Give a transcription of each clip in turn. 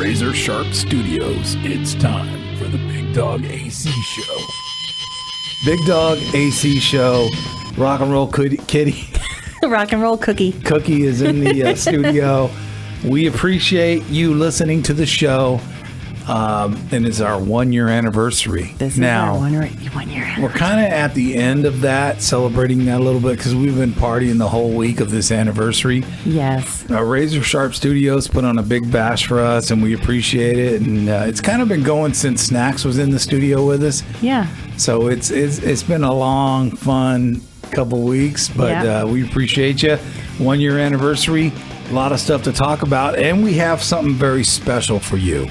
Razor Sharp Studios. It's time for the Bigdog AC Show. Bigdog AC Show. Rock and roll kitty. Rock and roll cookie. Cookie is in the studio. We appreciate you listening to the show. And it's our 1 year anniversary. This is now, our 1 year anniversary. We're kind of at the end of that, celebrating that a little bit because we've been partying the whole week of this anniversary. Yes. Razor Sharp Studios put on a big bash for us, and we appreciate it. And it's kind of been going since Snacks was in the studio with us. Yeah. So it's been a long, fun couple weeks, but we appreciate you. 1 year anniversary, a lot of stuff to talk about, and we have something very special for you.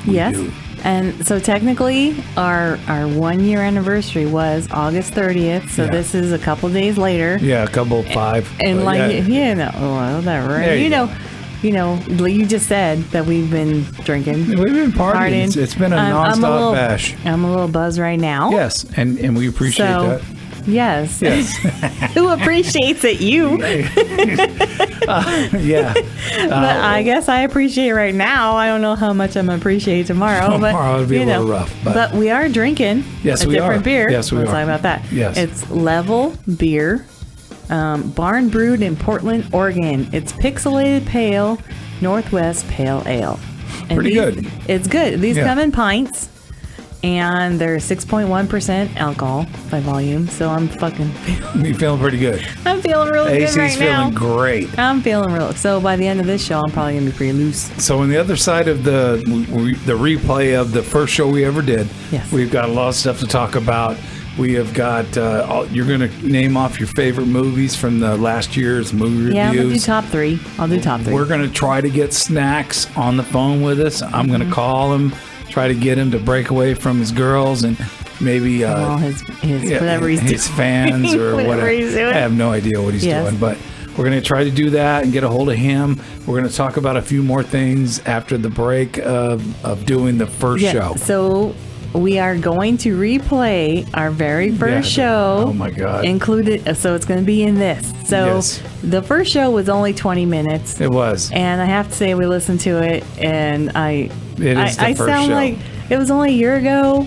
Yes. And so technically our 1 year anniversary was August 30th. So this is a couple days later. Yeah, a couple 5. And whatever. You just said that we've been drinking. We've been partying. It's been a nonstop bash. I'm a little buzzed right now. Yes, and we appreciate that. Yes. Who appreciates it? You. But I guess I appreciate it right now. I don't know how much I'm going to appreciate tomorrow. Tomorrow it'll be a little rough. But we are drinking a different beer. Yes, we are. Let's talk about that. Yes. It's Level Beer, barn brewed in Portland, Oregon. It's pixelated pale, Northwest Pale Ale. And Pretty good. It's good. These come in pints. And they're 6.1% alcohol by volume, so I'm You feeling pretty good. I'm feeling really good right now. AC's feeling great. I'm feeling real. So by the end of this show, I'm probably gonna be pretty loose. So on the other side of the replay of the first show we ever did, we've got a lot of stuff to talk about. We have got, you're going to name off your favorite movies from the last year's movie reviews. Yeah, I'm going to do top three. I'll do top 3. We're going to try to get Snacks on the phone with us. I'm going to call him, try to get him to break away from his girls and maybe whatever he's his fans or whatever. He's doing. I have no idea what he's doing, but we're going to try to do that and get a hold of him. We're going to talk about a few more things after the break of doing the first show. So we are going to replay our very first show. Oh my God. Included, so it's going to be in this. So the first show was only 20 minutes. It was. And I have to say we listened to it and I sound show. Like it was only a year ago,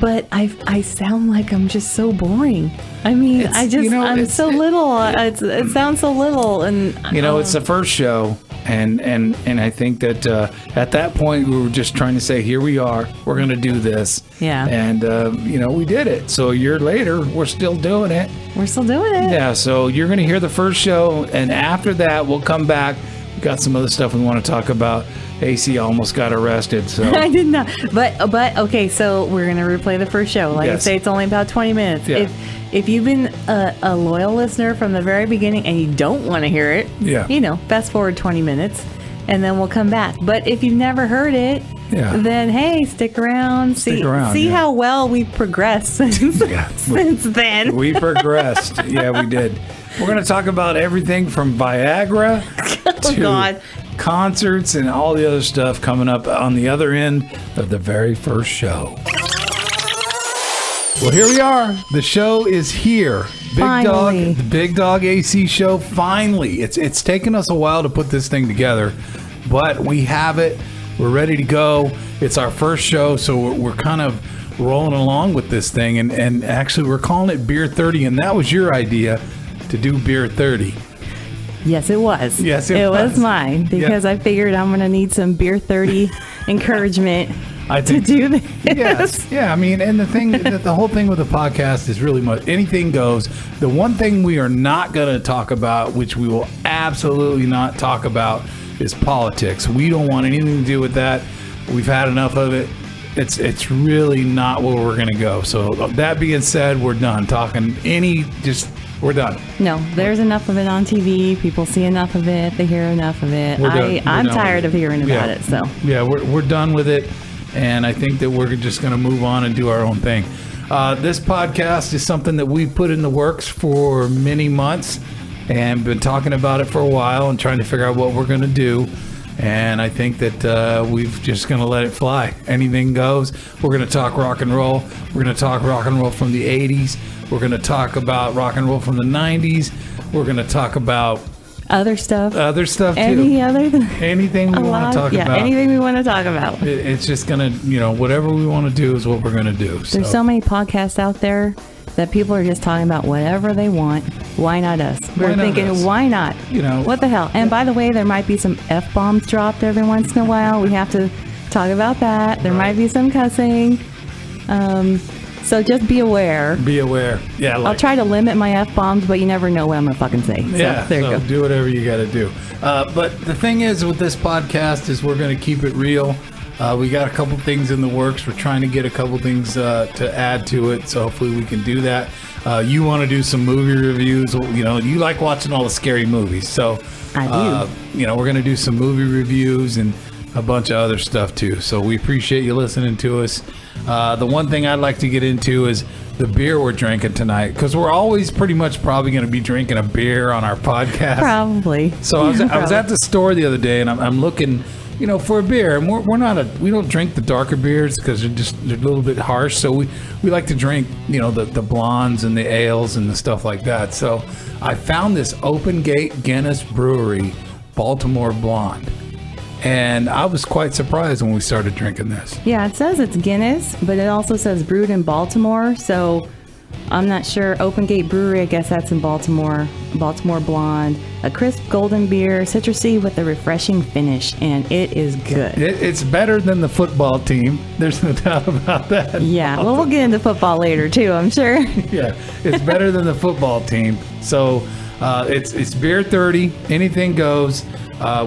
but I sound like I'm just so boring. I mean, I'm so little. It sounds so little, and it's the first show, and I think that at that point we were just trying to say, here we are, we're going to do this, and we did it. So a year later, we're still doing it. Yeah. So you're going to hear the first show, and after that, we'll come back. We got some other stuff we want to talk about. AC almost got arrested, so I did not. But okay, so we're gonna replay the first show. Like I say, it's only about 20 minutes. Yeah. If you've been a loyal listener from the very beginning and you don't want to hear it, fast forward 20 minutes, and then we'll come back. But if you've never heard it, then hey, stick around. See how well we've progressed since then. We progressed. Yeah, we did. We're going to talk about everything from Viagra to concerts and all the other stuff coming up on the other end of the very first show. Well, here we are. The show is here. Finally. The Bigdog AC Show. Finally. It's taken us a while to put this thing together, but we have it. We're ready to go. It's our first show, so we're kind of rolling along with this thing. And actually, we're calling it Beer 30, and that was your idea to do Beer 30. Yes, it was. Yes, it was mine because I figured I'm going to need some Beer 30 encouragement to do this. Yes. Yeah, I mean, and the whole thing with the podcast is really much anything goes. The one thing we are not going to talk about, which we will absolutely not talk about, is politics. We don't want anything to do with that. We've had enough of it. It's really not where we're going to go. So that being said, we're done talking we're done. No, there's enough of it on TV. People see enough of it. They hear enough of it. I'm tired of hearing about it. So yeah, we're done with it, and I think that we're just going to move on and do our own thing. This podcast is something that we put in the works for many months, and been talking about it for a while and trying to figure out what we're going to do. And I think that we've just going to let it fly. Anything goes. We're going to talk rock and roll. We're going to talk rock and roll from the 80s. We're going to talk about rock and roll from the 90s. We're going to talk about Other stuff too. Anything we want to talk about. Anything we want to talk about. It's just gonna, whatever we want to do is what we're gonna do. There's so many podcasts out there that people are just talking about whatever they want. Why not us? We're thinking, why not? What the hell? And by the way, there might be some F-bombs dropped every once in a while. We have to talk about that. There might be some cussing. So just be aware. Be aware. Yeah. I'll try to limit my F-bombs, but you never know what I'm going to fucking say. So, there you go. Do whatever you got to do. But the thing is with this podcast is we're going to keep it real. We got a couple things in the works. We're trying to get a couple things to add to it. So hopefully we can do that. You want to do some movie reviews. You like watching all the scary movies. So I do. We're going to do some movie reviews and a bunch of other stuff too. So we appreciate you listening to us. The one thing I'd like to get into is the beer we're drinking tonight, because we're always pretty much probably going to be drinking a beer on our podcast. Probably. So I was at the store the other day and I'm looking, for a beer, and we don't drink the darker beers because they're a little bit harsh. So we like to drink, the blondes and the ales and the stuff like that. So I found this Open Gate Guinness Brewery Baltimore Blonde. And I was quite surprised when we started drinking this. Yeah, it says it's Guinness, but it also says brewed in Baltimore. So I'm not sure. Open Gate Brewery, I guess that's in Baltimore. Baltimore Blonde. A crisp golden beer, citrusy with a refreshing finish. And it is good. It's better than the football team. There's no doubt about that. Yeah, well, we'll get into football later too, I'm sure. Yeah, it's better than the football team. So it's Beer 30. Anything goes.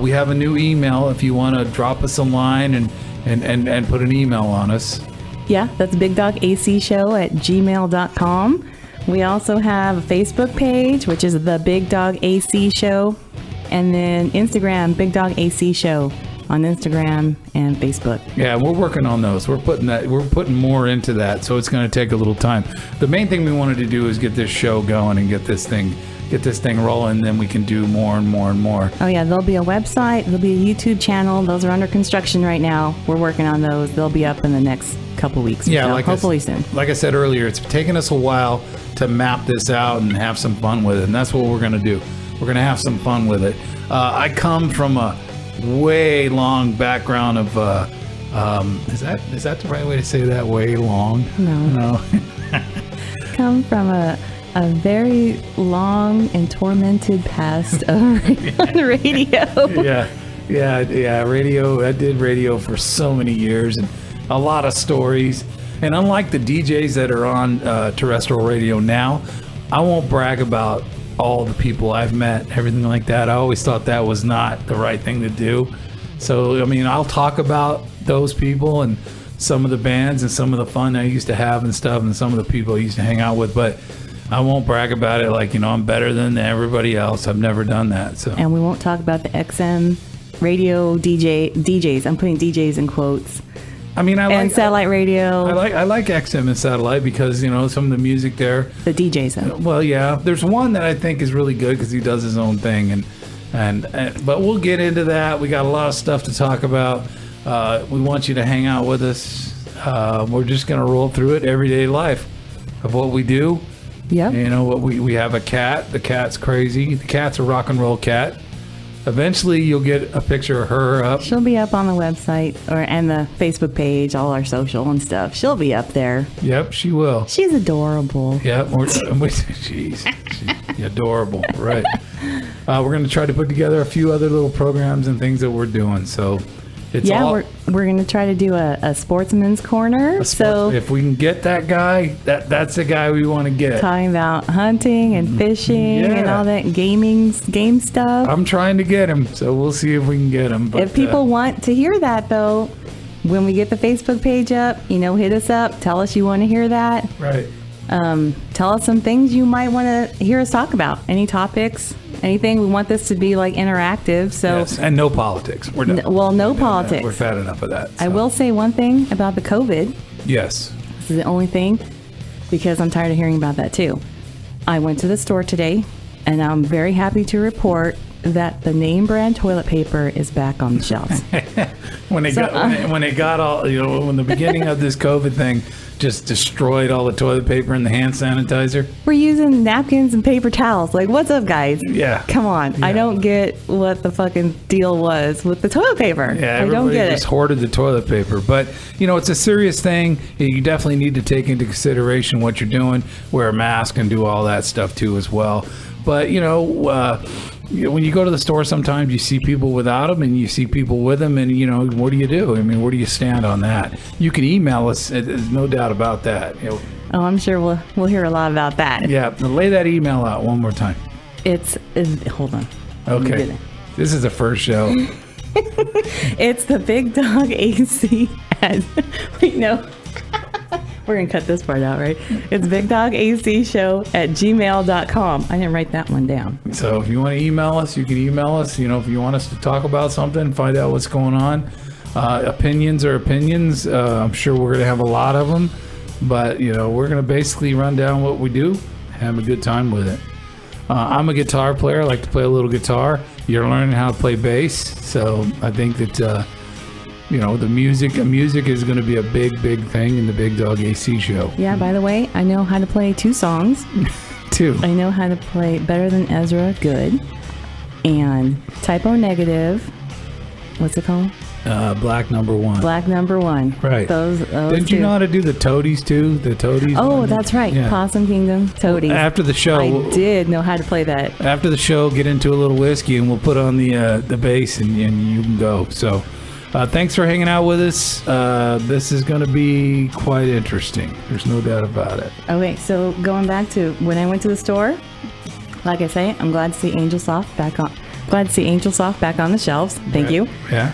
We have a new email if you want to drop us a line and put an email on us. Yeah, that's bigdogacshow@gmail.com. We also have a Facebook page, which is the Big Dog AC Show. And then Instagram, Big Dog AC Show on Instagram and Facebook. Yeah, we're working on those. We're putting more into that, so it's going to take a little time. The main thing we wanted to do is get this show going and get this thing rolling, then we can do more and more and more. Oh yeah, there'll be a website, there'll be a YouTube channel. Those are under construction right now. We're working on those. They'll be up in the next couple weeks. Yeah, so hopefully soon. Like I said earlier, it's taken us a while to map this out and have some fun with it, and that's what we're going to do. We're going to have some fun with it. I come from a way long background of is that the right way to say that? Way long? No. Come from a very long and tormented past of radio. Yeah. Radio. I did radio for so many years and a lot of stories. And unlike the DJs that are on terrestrial radio now, I won't brag about all the people I've met, everything like that. I always thought that was not the right thing to do. So, I'll talk about those people and some of the bands and some of the fun I used to have and stuff and some of the people I used to hang out with, but I won't brag about it like, I'm better than everybody else. I've never done that. So. And we won't talk about the XM radio DJs. I'm putting DJs in quotes. And satellite radio. I like XM and satellite because, some of the music there. The DJs. Well, yeah. There's one that I think is really good because he does his own thing. But we'll get into that. We got a lot of stuff to talk about. We want you to hang out with us. We're just going to roll through it, everyday life of what we do. Yep. We have a cat. The cat's crazy. The cat's a rock and roll cat. Eventually, you'll get a picture of her up. She'll be up on the website and the Facebook page, all our social and stuff. She'll be up there. Yep, she will. She's adorable. Yep. She's adorable. Right. We're going to try to put together a few other little programs and things that we're doing. So. We're going to try to do a sportsman's corner. So if we can get that guy, that's the guy we want to get. Talking about hunting and fishing and all that game stuff. I'm trying to get him, so we'll see if we can get him. But, if people want to hear that, though, when we get the Facebook page up, hit us up. Tell us you want to hear that. Right. Tell us some things you might want to hear us talk about. Any topics. Anything. We want this to be interactive. So yes, and no politics. We're done. No politics. We're fat enough of that. So. I will say one thing about the COVID. Yes. This is the only thing, because I'm tired of hearing about that too. I went to the store today and I'm very happy to report that the name brand toilet paper is back on the shelves. when it got all, when the beginning of this COVID thing just destroyed all the toilet paper and the hand sanitizer. We're using napkins and paper towels. Like, what's up, guys? Yeah. Come on. Yeah. I don't get what the fucking deal was with the toilet paper. Yeah, I don't get it. Just hoarded the toilet paper. But, it's a serious thing. You definitely need to take into consideration what you're doing. Wear a mask and do all that stuff, too, as well. But, when you go to the store, sometimes you see people without them and you see people with them, and what do you do? I mean, where do you stand on that? You can email us. There's no doubt about that. Oh, I'm sure we'll hear a lot about that. Yeah, lay that email out one more time. It's hold on. Okay, this is the first show. It's the Big Dog AC. Wait, no. We're going to cut this part out, right? It's bigdogacshow@gmail.com. I didn't write that one down. So if you want to email us, you can email us. If you want us to talk about something, find out what's going on. Opinions are opinions. I'm sure we're going to have a lot of them. But, we're going to basically run down what we do, have a good time with it. I'm a guitar player. I like to play a little guitar. You're learning how to play bass. So I think that... the music is going to be a big thing in the Big Dog AC Show. Yeah, by the way, I know how to play 2 songs. 2. I know how to play Better Than Ezra, good. And Typo Negative, what's it called? Black Number 1. Black Number 1. Right. Those Didn't two. you know how to do the Toadies too? The Toadies? Oh, that's right. Yeah. Possum Kingdom, Toadies. Well, after the show. I did know how to play that. After the show, get into a little whiskey and we'll put on the bass and you can go. So... thanks for hanging out with us. This is going to be quite interesting. There's no doubt about it. Okay, so going back to when I went to the store, like I say, I'm glad to see Angel Soft back on. Glad to see Angel Soft back on the shelves. Thank you. Yeah.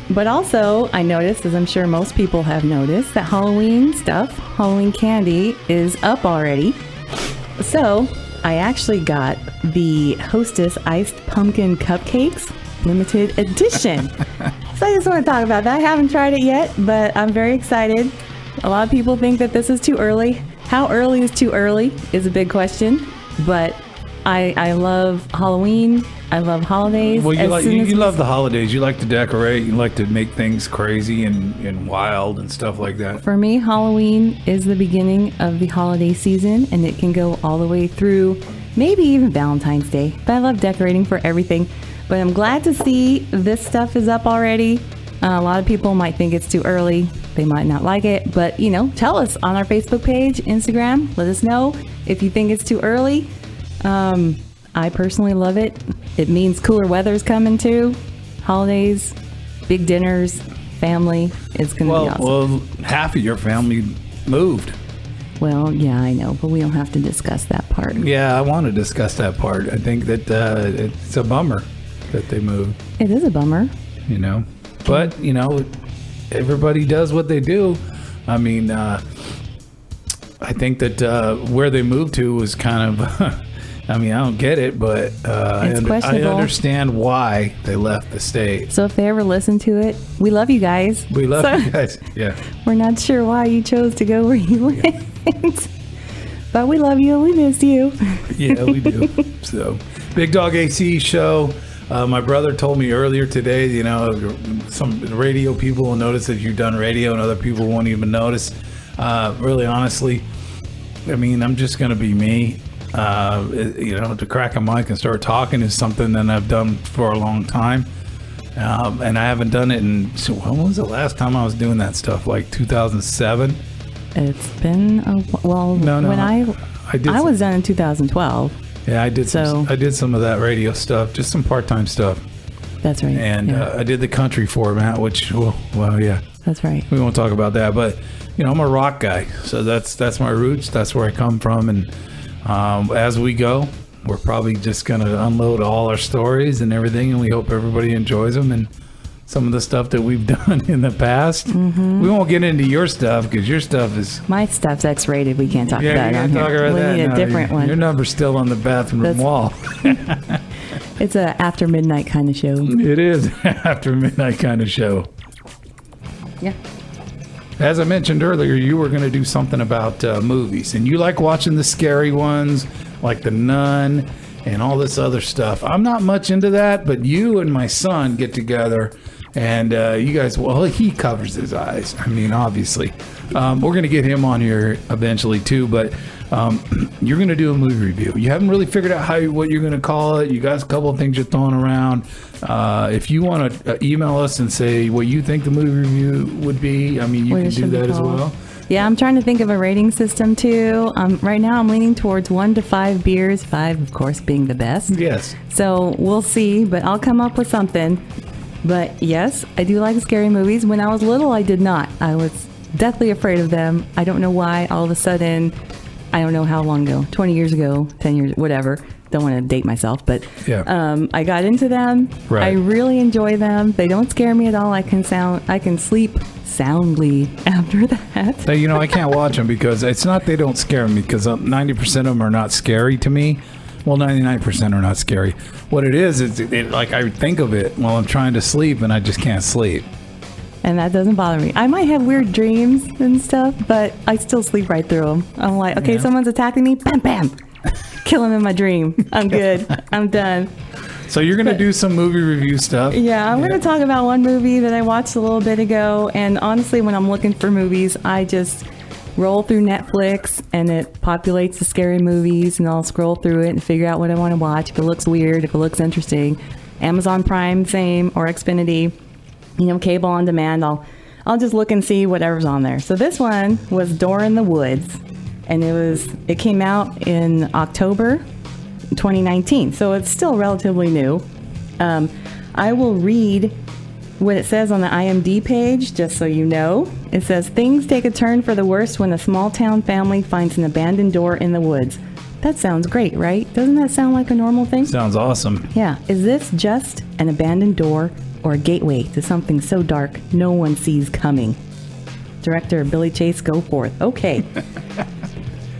But also, I noticed, as I'm sure most people have noticed, that Halloween stuff, Halloween candy, is up already. So I actually got the Hostess Iced Pumpkin Cupcakes limited edition. So I just want to talk about that. I haven't tried it yet, but I'm very excited. A lot of people think that this is too early. How early is too early is a big question, but I love Halloween. I love holidays. Well, you love the holidays. You like to decorate. You like to make things crazy and wild and stuff like that. For me, Halloween is the beginning of the holiday season, and it can go all the way through maybe even Valentine's Day. But I love decorating for everything. But I'm glad to see this stuff is up already. A lot of people might think it's too early. They might not like it. But, tell us on our Facebook page, Instagram. Let us know if you think it's too early. I personally love it. It means cooler weather's coming too. Holidays, big dinners, family. It's going to be awesome. Well, half of your family moved. Well, yeah, I know. But we don't have to discuss that part. Yeah, I want to discuss that part. I think that it's a bummer that they moved. It is a bummer. But, everybody does what they do. I mean, I think that where they moved to was kind of, I don't get it, but I understand why they left the state. So if they ever listen to it, we love you guys. We love you guys, yeah. We're not sure why you chose to go where you went. But we love you and we miss you. Yeah, we do. So, Big Dog AC Show. My brother told me earlier today, some radio people will notice that you've done radio and other people won't even notice. Really, honestly, I'm just going to be me. To crack a mic and start talking is something that I've done for a long time. And I haven't done it so when was the last time I was doing that stuff? Like 2007? It's been I was done in 2012. Yeah, I did some of that radio stuff, just some part-time stuff. That's right. And I did the country format, which, yeah. That's right. We won't talk about that, but I'm a rock guy, so that's my roots. That's where I come from, and as we go, we're probably just gonna unload all our stories and everything, and we hope everybody enjoys them and some of the stuff that we've done in the past. Mm-hmm. We won't get into your stuff because your stuff is... My stuff's X-rated. We can't talk about it on here. We need a different one. Your number's still on the bathroom wall. It's a after midnight kind of show. It is after midnight kind of show. Yeah. As I mentioned earlier, you were going to do something about movies, and you like watching the scary ones, like The Nun and all this other stuff. I'm not much into that, but you and my son get together, and you guys, well, he covers his eyes. I mean, obviously. We're going to get him on here eventually, too, but you're going to do a movie review. You haven't really figured out what you're going to call it. You got a couple of things you're throwing around. If you want to email us and say what you think the movie review would be, I mean, you can do that as well. Yeah, I'm trying to think of a rating system, too. Right now, I'm leaning towards 1 to 5 beers, 5, of course, being the best. Yes. So we'll see, but I'll come up with something. But yes, I do like scary movies. When I was little, I did not. I was deathly afraid of them. I don't know why. All of a sudden, I don't know how long ago, 20 years ago, 10 years, whatever. Don't want to date myself, but I got into them. Right. I really enjoy them. They don't scare me at all. I can sleep soundly after that. So, I can't watch them because it's not they don't scare me, because 90% of them are not scary to me. Well, 99% are not scary. What it is like I think of it while I'm trying to sleep and I just can't sleep. And that doesn't bother me. I might have weird dreams and stuff, but I still sleep right through them. I'm like, okay, someone's attacking me. Bam, bam. Kill him in my dream. I'm good. I'm done. So you're going to do some movie review stuff. Yeah, I'm going to talk about one movie that I watched a little bit ago. And honestly, when I'm looking for movies, I just roll through Netflix and it populates the scary movies, and I'll scroll through it and figure out what I want to watch. If it looks weird, if it looks interesting. Amazon Prime, same, or Xfinity, cable on demand. I'll just look and see whatever's on there. So this one was Door in the Woods, and it came out in October 2019. So it's still relatively new. I will read what it says on the IMDb page, just so you know. It says, things take a turn for the worst when a small town family finds an abandoned door in the woods. That sounds great, right? Doesn't that sound like a normal thing? Sounds awesome. Yeah. Is this just an abandoned door or a gateway to something so dark no one sees coming? Director Billy Chase, go forth. Okay.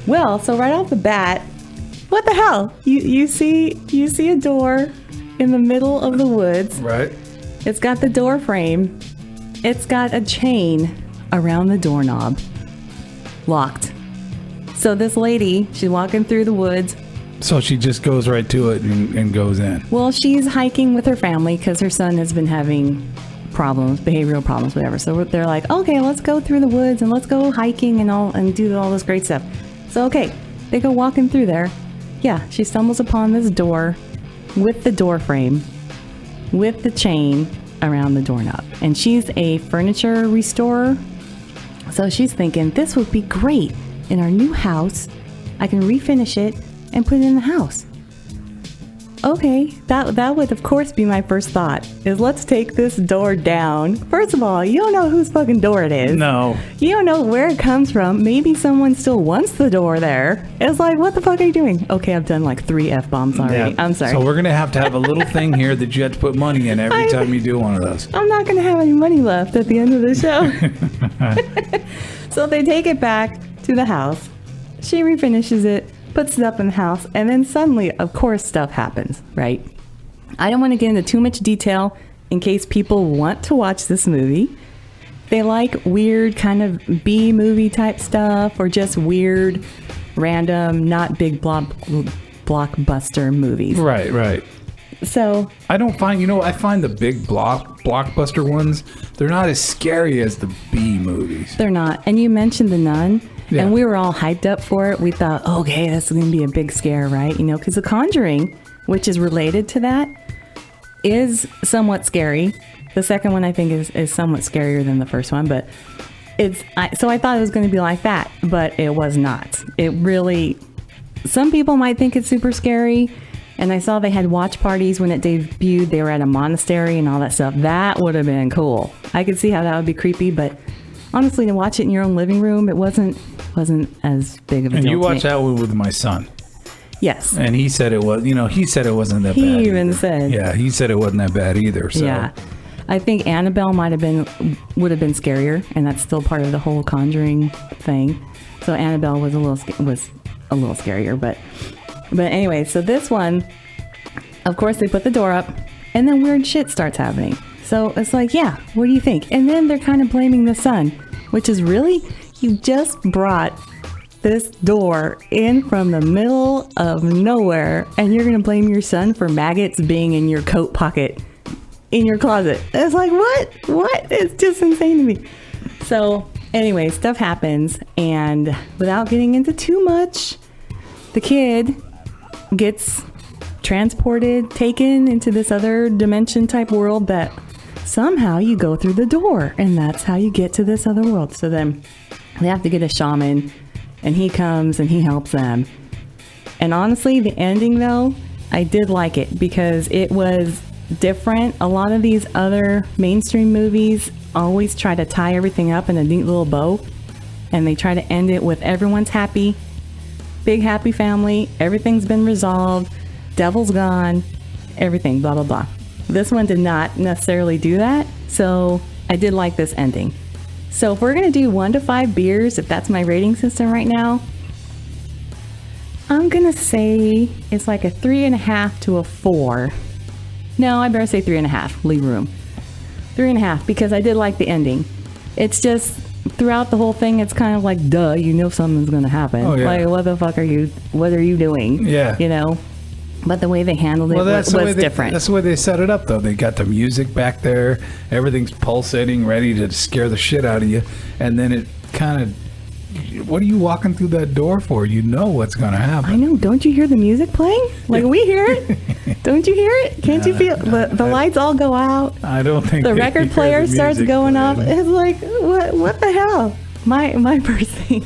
Well, so right off the bat, what the hell? You see a door in the middle of the woods. Right. It's got the door frame. It's got a chain around the doorknob. Locked. So this lady, she's walking through the woods. So she just goes right to it and goes in. Well, she's hiking with her family because her son has been having problems, behavioral problems, whatever. So they're like, okay, let's go through the woods and let's go hiking and do all this great stuff. So, okay, they go walking through there. Yeah, she stumbles upon this door with the door frame, with the chain around the doorknob. And she's a furniture restorer. So she's thinking, this would be great in our new house. I can refinish it and put it in the house. Okay, that would of course be my first thought, is let's take this door down. First of all, you don't know whose fucking door it is. No. You don't know where it comes from. Maybe someone still wants the door there. It's like, what the fuck are you doing? Okay, I've done like 3 F-bombs already. Yeah. I'm sorry. So we're going to have a little thing here that you have to put money in every time you do one of those. I'm not going to have any money left at the end of the show. So they take it back to the house. She refinishes it, puts it up in the house, and then suddenly, of course, stuff happens, right? I don't want to get into too much detail in case people want to watch this movie. They like weird kind of B-movie type stuff, or just weird, random, not big blockbuster movies. Right. So I don't find, I find the big blockbuster ones, they're not as scary as the B movies. They're not. And you mentioned The Nun. Yeah. And we were all hyped up for it. We thought, okay, this is going to be a big scare, right? Because The Conjuring, which is related to that, is somewhat scary. The second one, I think, is somewhat scarier than the first one. But so I thought it was going to be like that, but it was not. It really, some people might think it's super scary. And I saw they had watch parties when it debuted. They were at a monastery and all that stuff. That would have been cool. I could see how that would be creepy, but honestly, to watch it in your own living room, it wasn't as big of a deal. And you watched that one with my son. Yes. And he said it was, he said it wasn't that bad. He even said. Yeah, he said it wasn't that bad either. So. Yeah. I think Annabelle would have been scarier, and that's still part of the whole Conjuring thing. So Annabelle was a little scarier, but anyway, so this one, of course, they put the door up, and then weird shit starts happening. So it's like, yeah, what do you think? And then they're kind of blaming the son, which is really, you just brought this door in from the middle of nowhere, and you're going to blame your son for maggots being in your coat pocket in your closet. It's like, what? It's just insane to me. So anyway, stuff happens, and without getting into too much, the kid gets transported, taken into this other dimension type world that somehow you go through the door, and that's how you get to this other world. So then they have to get a shaman, and he comes and he helps them. And honestly, the ending though, I did like it because it was different. A lot of these other mainstream movies always try to tie everything up in a neat little bow, and they try to end it with everyone's happy, big happy family, everything's been resolved, devil's gone, everything, blah blah blah. This one did not necessarily do that, so I did like this ending. So if we're gonna do 1 to 5 beers, if that's my rating system right now, I'm gonna say it's like a 3.5 to a 4. No, I better say 3.5. Leave room. 3.5, because I did like the ending. It's just throughout the whole thing, it's kind of like, duh, you know something's gonna happen. Oh, yeah. Like, what the fuck what are you doing? Yeah. You know? But the way they handled it was different. That's the way they set it up, though. They got the music back there. Everything's pulsating, ready to scare the shit out of you. And then it kind of... What are you walking through that door for? You know what's going to happen. I know. Don't you hear the music playing? Like, we hear it. Don't you hear it? Can't you feel... The lights all go out. I don't think... The record player starts going off. It's like, what the hell? My first thing,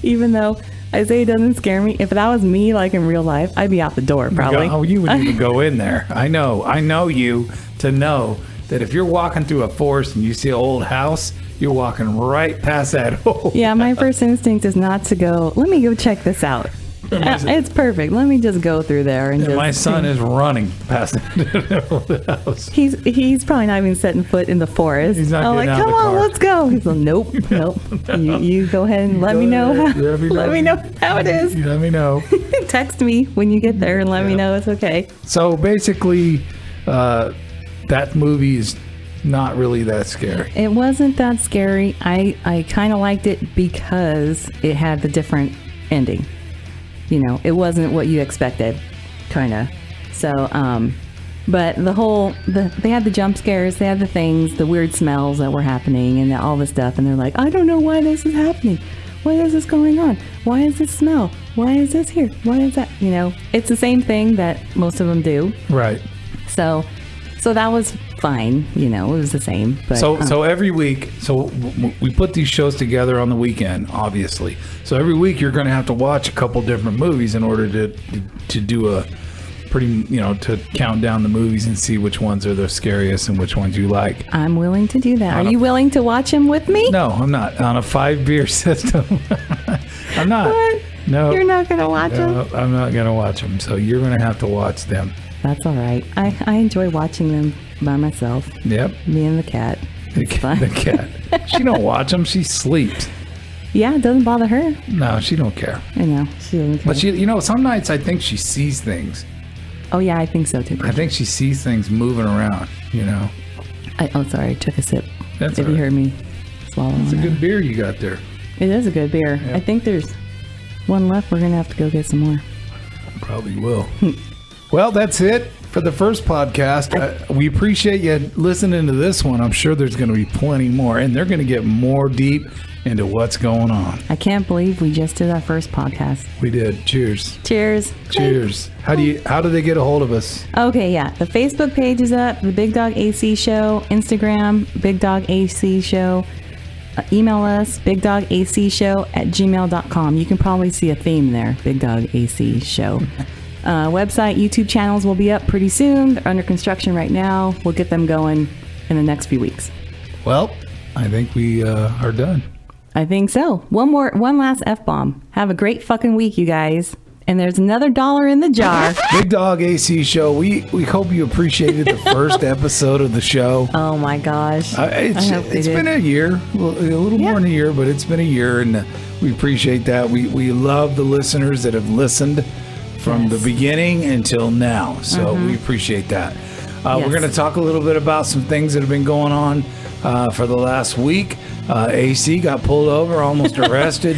even though... Isaiah doesn't scare me. If that was me, like in real life, I'd be out the door probably. Oh, you wouldn't even go in there. I know you to know that if you're walking through a forest and you see an old house, you're walking right past that old Yeah, my first instinct is not to go, let me go check this out. It's perfect. Let me just go through there. And my son is running past the house. He's probably not even setting foot in the forest. He's not getting out come of the on, car. let's go. He's like, nope. You go ahead and let me know how it is. Let me know. Text me when you get there and let me know it's okay. So basically, that movie is not really that scary. It wasn't that scary. I kind of liked it because it had the different ending. You know, it wasn't what you expected, kind of. So, but they had the jump scares, they had the things, the weird smells that were happening and all this stuff. And they're like, I don't know why this is happening. What is this going on? Why is this smell? Why is this here? Why is that? You know, it's the same thing that most of them do. Right. So that was fine. You know, it was the same. But, so every week, we put these shows together on the weekend, obviously. So every week you're going to have to watch a couple different movies in order to do a pretty, to count down the movies and see which ones are the scariest and which ones you like. I'm willing to do that. Are you willing to watch them with me? No, I'm not. On a 5-beer system. I'm not. What? No. You're not going to watch them? I'm not going to watch them. So you're going to have to watch them. That's all right. I enjoy watching them by myself. Yep. Me and the cat. The cat. She don't watch them. She sleeps. Yeah, it doesn't bother her. No, she don't care. I know. She doesn't care. But some nights I think she sees things. Oh, yeah, I think so, too. I think she sees things moving around, Sorry. I took a sip. That's if you heard me swallow. It's a good beer you got there. It is a good beer. Yep. I think there's one left. We're going to have to go get some more. Probably will. Well, that's it for the first podcast. We appreciate you listening to this one. I'm sure there's going to be plenty more, and they're going to get more deep into what's going on. I can't believe we just did our first podcast. We did. Cheers. Cheers. Cheers. How do they get a hold of us? Okay, yeah. The Facebook page is up, the Bigdog AC Show, Instagram, Bigdog AC Show. Email us, bigdogacshow@gmail.com. You can probably see a theme there, Bigdog AC Show. Website, YouTube channels will be up pretty soon. They're under construction right now. We'll get them going in the next few weeks. Well, I think we are done. I think so. One last F-bomb. Have a great fucking week, you guys. And there's another $1 in the jar. Bigdog AC Show. We hope you appreciated the first episode of the show. Oh my gosh. It's been a year, a little more than a year, but it's been a year, and we appreciate that. We love the listeners that have listened from the beginning until now. So we appreciate that. We're going to talk a little bit about some things that have been going on for the last week. AC got pulled over, almost arrested.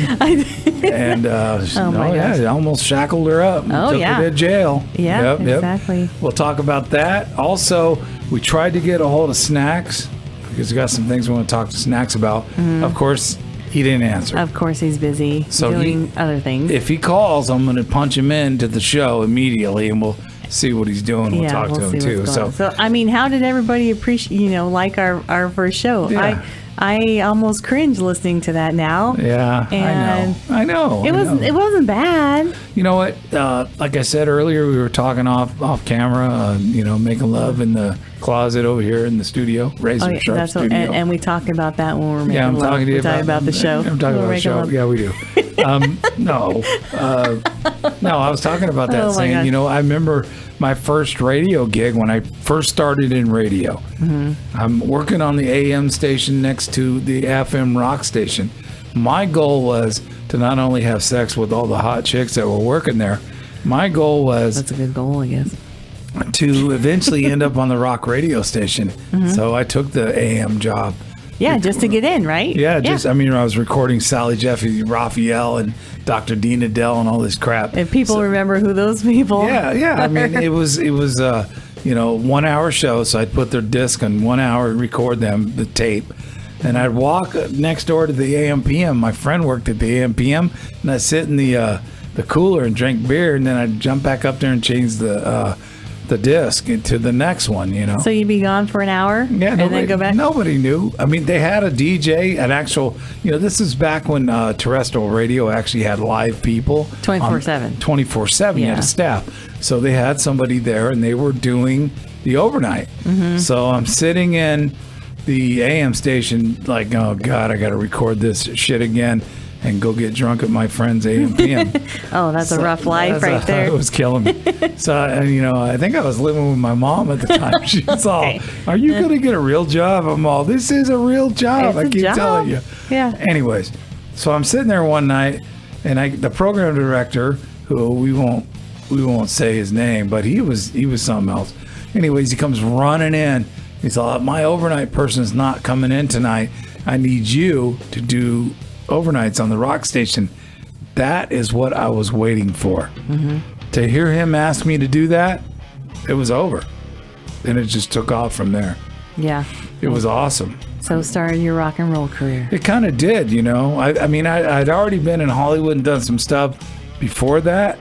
And almost shackled her up and took her to jail. Yeah, exactly. We'll talk about that. Also, we tried to get a hold of Snacks because we got some things we want to talk to Snacks about. Of course, he didn't answer. Of course, he's busy doing other things. If he calls, I'm going to punch him into the show immediately, and we'll see what he's doing. We'll talk to him too. So, I mean, how did everybody appreciate? Like our first show? Yeah. I almost cringe listening to that now. Yeah, and I know. It wasn't bad. You know what? Like I said earlier, we were talking off camera. Making love in the closet over here in the studio, Razor Sharp Studio. And we talk about that when we're making love. I'm talking to you about the show. I'm talking about the show. Yeah, we do. No, I was talking about that, saying, I remember my first radio gig when I first started in radio. I'm working on the AM station next to the FM rock station. My goal was to not only have sex with all the hot chicks that were working there, my goal was... That's a good goal, I guess. To eventually end up on the rock radio station. So I took the AM job. Yeah, just to get in, right? Yeah, I was recording Sally Jeffy, Raphael, and Dr. Dean Adele and all this crap. And people remember who those people are. Yeah. I mean, it was 1 hour show, so I'd put their disc on 1 hour, record them, the tape. And I'd walk next door to the AM/PM. My friend worked at the AM/PM, and I'd sit in the cooler and drink beer, and then I'd jump back up there and change the disc to the next one, So you'd be gone for an hour and then go back? Nobody knew. I mean, they had a DJ, an actual, this is back when terrestrial radio actually had live people. 24/7. 24/7, you had a staff. So they had somebody there and they were doing the overnight. So I'm sitting in the AM station like, oh God, I got to record this shit again and go get drunk at my friend's AM/PM. Oh, that's a rough life right there. It was killing me. So, I think I was living with my mom at the time. She was all, are you going to get a real job? I'm all, this is a real job. I keep telling you. Yeah. Anyways, so I'm sitting there one night, and the program director, who we won't say his name, but he was something else. Anyways, he comes running in. He's all, my overnight person's not coming in tonight. I need you to do overnights on the rock station. That is what I was waiting for. To hear him ask me to do that, it was over. And it just took off from there. Yeah. It was awesome. So started your rock and roll career. It kind of did, I'd already been in Hollywood and done some stuff before that.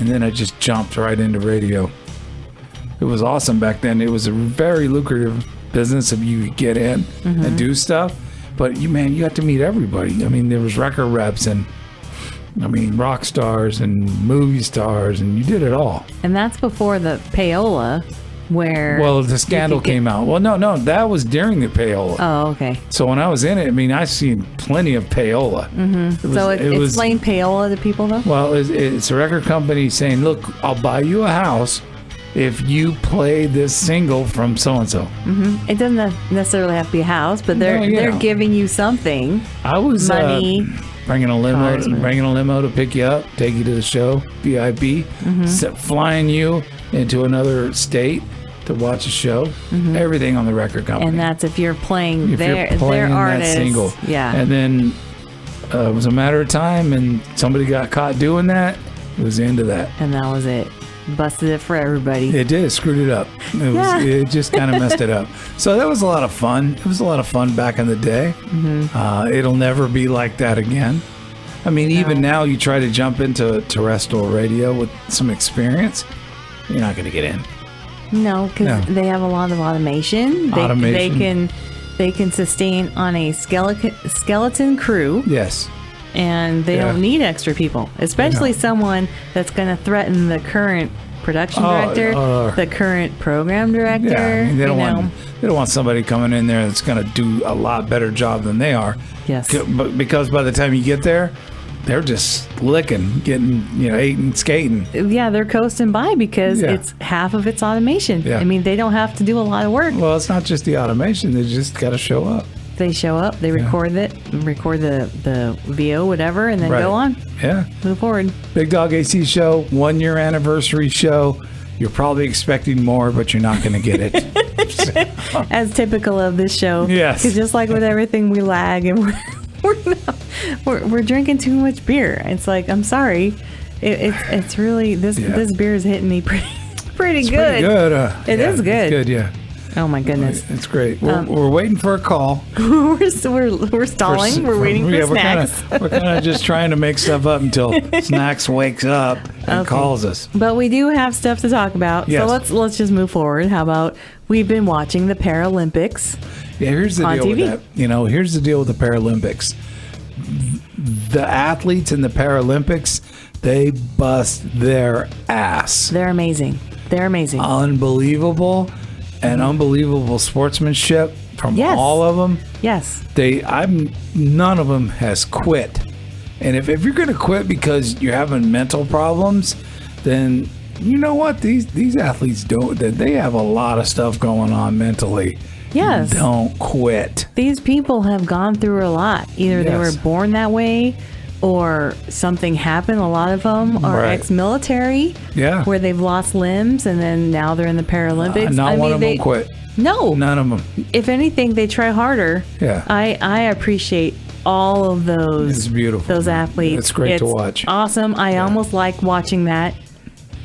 And then I just jumped right into radio. It was awesome back then. It was a very lucrative business if you could get in and do stuff. But you got to meet everybody. I mean, there was record reps and, rock stars and movie stars, and you did it all. And that's before the payola, where... Well, the scandal came out. Well, no, that was during the payola. Oh, okay. So when I was in it, I seen plenty of payola. Explain payola to people, though? Well, it's a record company saying, look, I'll buy you a house if you play this single from so-and-so. It doesn't necessarily have to be a house, but they're giving you something. I was money, bringing a limo to pick you up, take you to the show, VIP, flying you into another state to watch a show, everything on the record company. And that's if you're playing their artist. That single. Yeah. And then it was a matter of time, and somebody got caught doing that. It was the end of that. And that was it. Busted it for everybody. It did. Screwed it up. It just kind of messed it up. So that was a lot of fun. It was a lot of fun back in the day. It'll never be like that again. Even now, you try to jump into terrestrial radio with some experience, you're not going to get in. No, because they have a lot of automation. They can sustain on a skeleton crew. Yes. And they don't need extra people, especially someone that's going to threaten the current production director, the current program director. Yeah, they don't want somebody coming in there that's going to do a lot better job than they are. Yes. But because by the time you get there, they're just licking, getting, eating, skating. Yeah, they're coasting by because it's half of it's automation. Yeah. They don't have to do a lot of work. Well, it's not just the automation; they just got to show up. They show up, they record the VO, whatever, and then go on. Yeah. Move forward. Bigdog AC Show, 1 year anniversary show. You're probably expecting more, but you're not going to get it. as typical of this show. Yes. Because just like with everything, we lag and we're drinking too much beer. It's like, I'm sorry. It's really, this beer is hitting me pretty good. Pretty good. It is good. It's good, yeah. Oh my goodness. It's great. We're waiting for a call. we're stalling. We're waiting for Snacks. We're kind of just trying to make stuff up until Snacks wakes up and calls us. But we do have stuff to talk about. Yes. So let's just move forward. How about we've been watching the Paralympics? Yeah, here's the deal TV. with that. Here's the deal with the Paralympics. The athletes in the Paralympics, they bust their ass. They're amazing. Unbelievable. And unbelievable sportsmanship from all of them. Yes. None of them has quit. And if you're going to quit because you're having mental problems, then you know what? These athletes they have a lot of stuff going on mentally. Yes. Don't quit. These people have gone through a lot. Either they were born that way or something happened. A lot of them are ex-military, where they've lost limbs, and then now they're in the Paralympics. Not one of them quit. No. None of them. If anything, they try harder. Yeah. I appreciate all of those. It's beautiful. Those athletes. It's great to watch. Awesome. I almost like watching that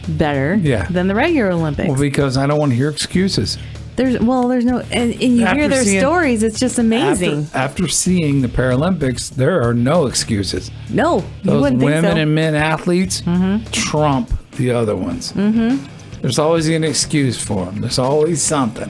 better than the regular Olympics. Well, because I don't want to hear excuses. There's no, and you hear their stories. It's just amazing. After seeing the Paralympics, there are no excuses. No, you those wouldn't women think so. and men athletes trump the other ones. Mm-hmm. There's always an excuse for them. There's always something.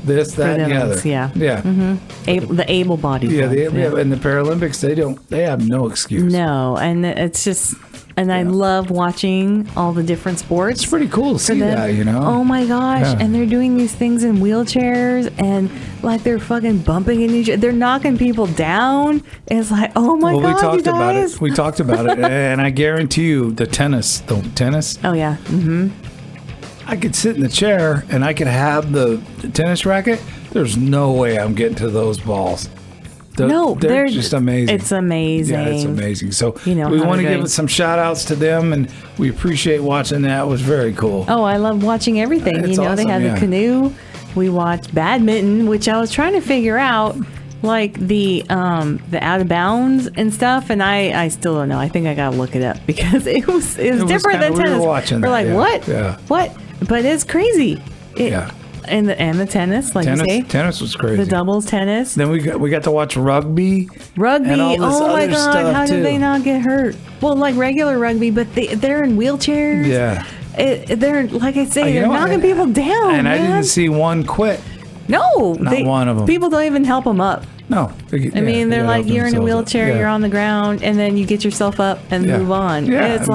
This, that, and the other. Yeah. Mm-hmm. The able-bodied. Yeah, in the Paralympics, they have no excuse. No, and it's just. And I love watching all the different sports. It's pretty cool to see that, Oh my gosh. Yeah. And they're doing these things in wheelchairs and like they're fucking bumping into each other. They're knocking people down. It's like, oh my God, we talked you guys. about it. We talked about it. And I guarantee you the tennis. Oh, yeah. Mm-hmm. I could sit in the chair and I could have the tennis racket. There's no way I'm getting to those balls. They're just amazing. It's amazing. Yeah, it's amazing. So we want to give some shout outs to them, and we appreciate watching that. It was very cool. Oh, I love watching everything. It's awesome, they had the canoe. We watched badminton, which I was trying to figure out, like the out of bounds and stuff, and I still don't know. I think I gotta look it up because it was different than tennis. We were watching We're like, what? Yeah. What? But it's crazy. And the tennis, like you say. Tennis was crazy. The doubles tennis. Then we got to watch rugby. And all this oh my other God! stuff How too. did they not get hurt? Well, like regular rugby, but they're in wheelchairs. Yeah. They're like I say, they're knocking people down. And man. I didn't see one quit. No, not one of them. People don't even help them up. No, I mean they're like you're in a wheelchair, you're on the ground, and then you get yourself up and move on. Yeah, it's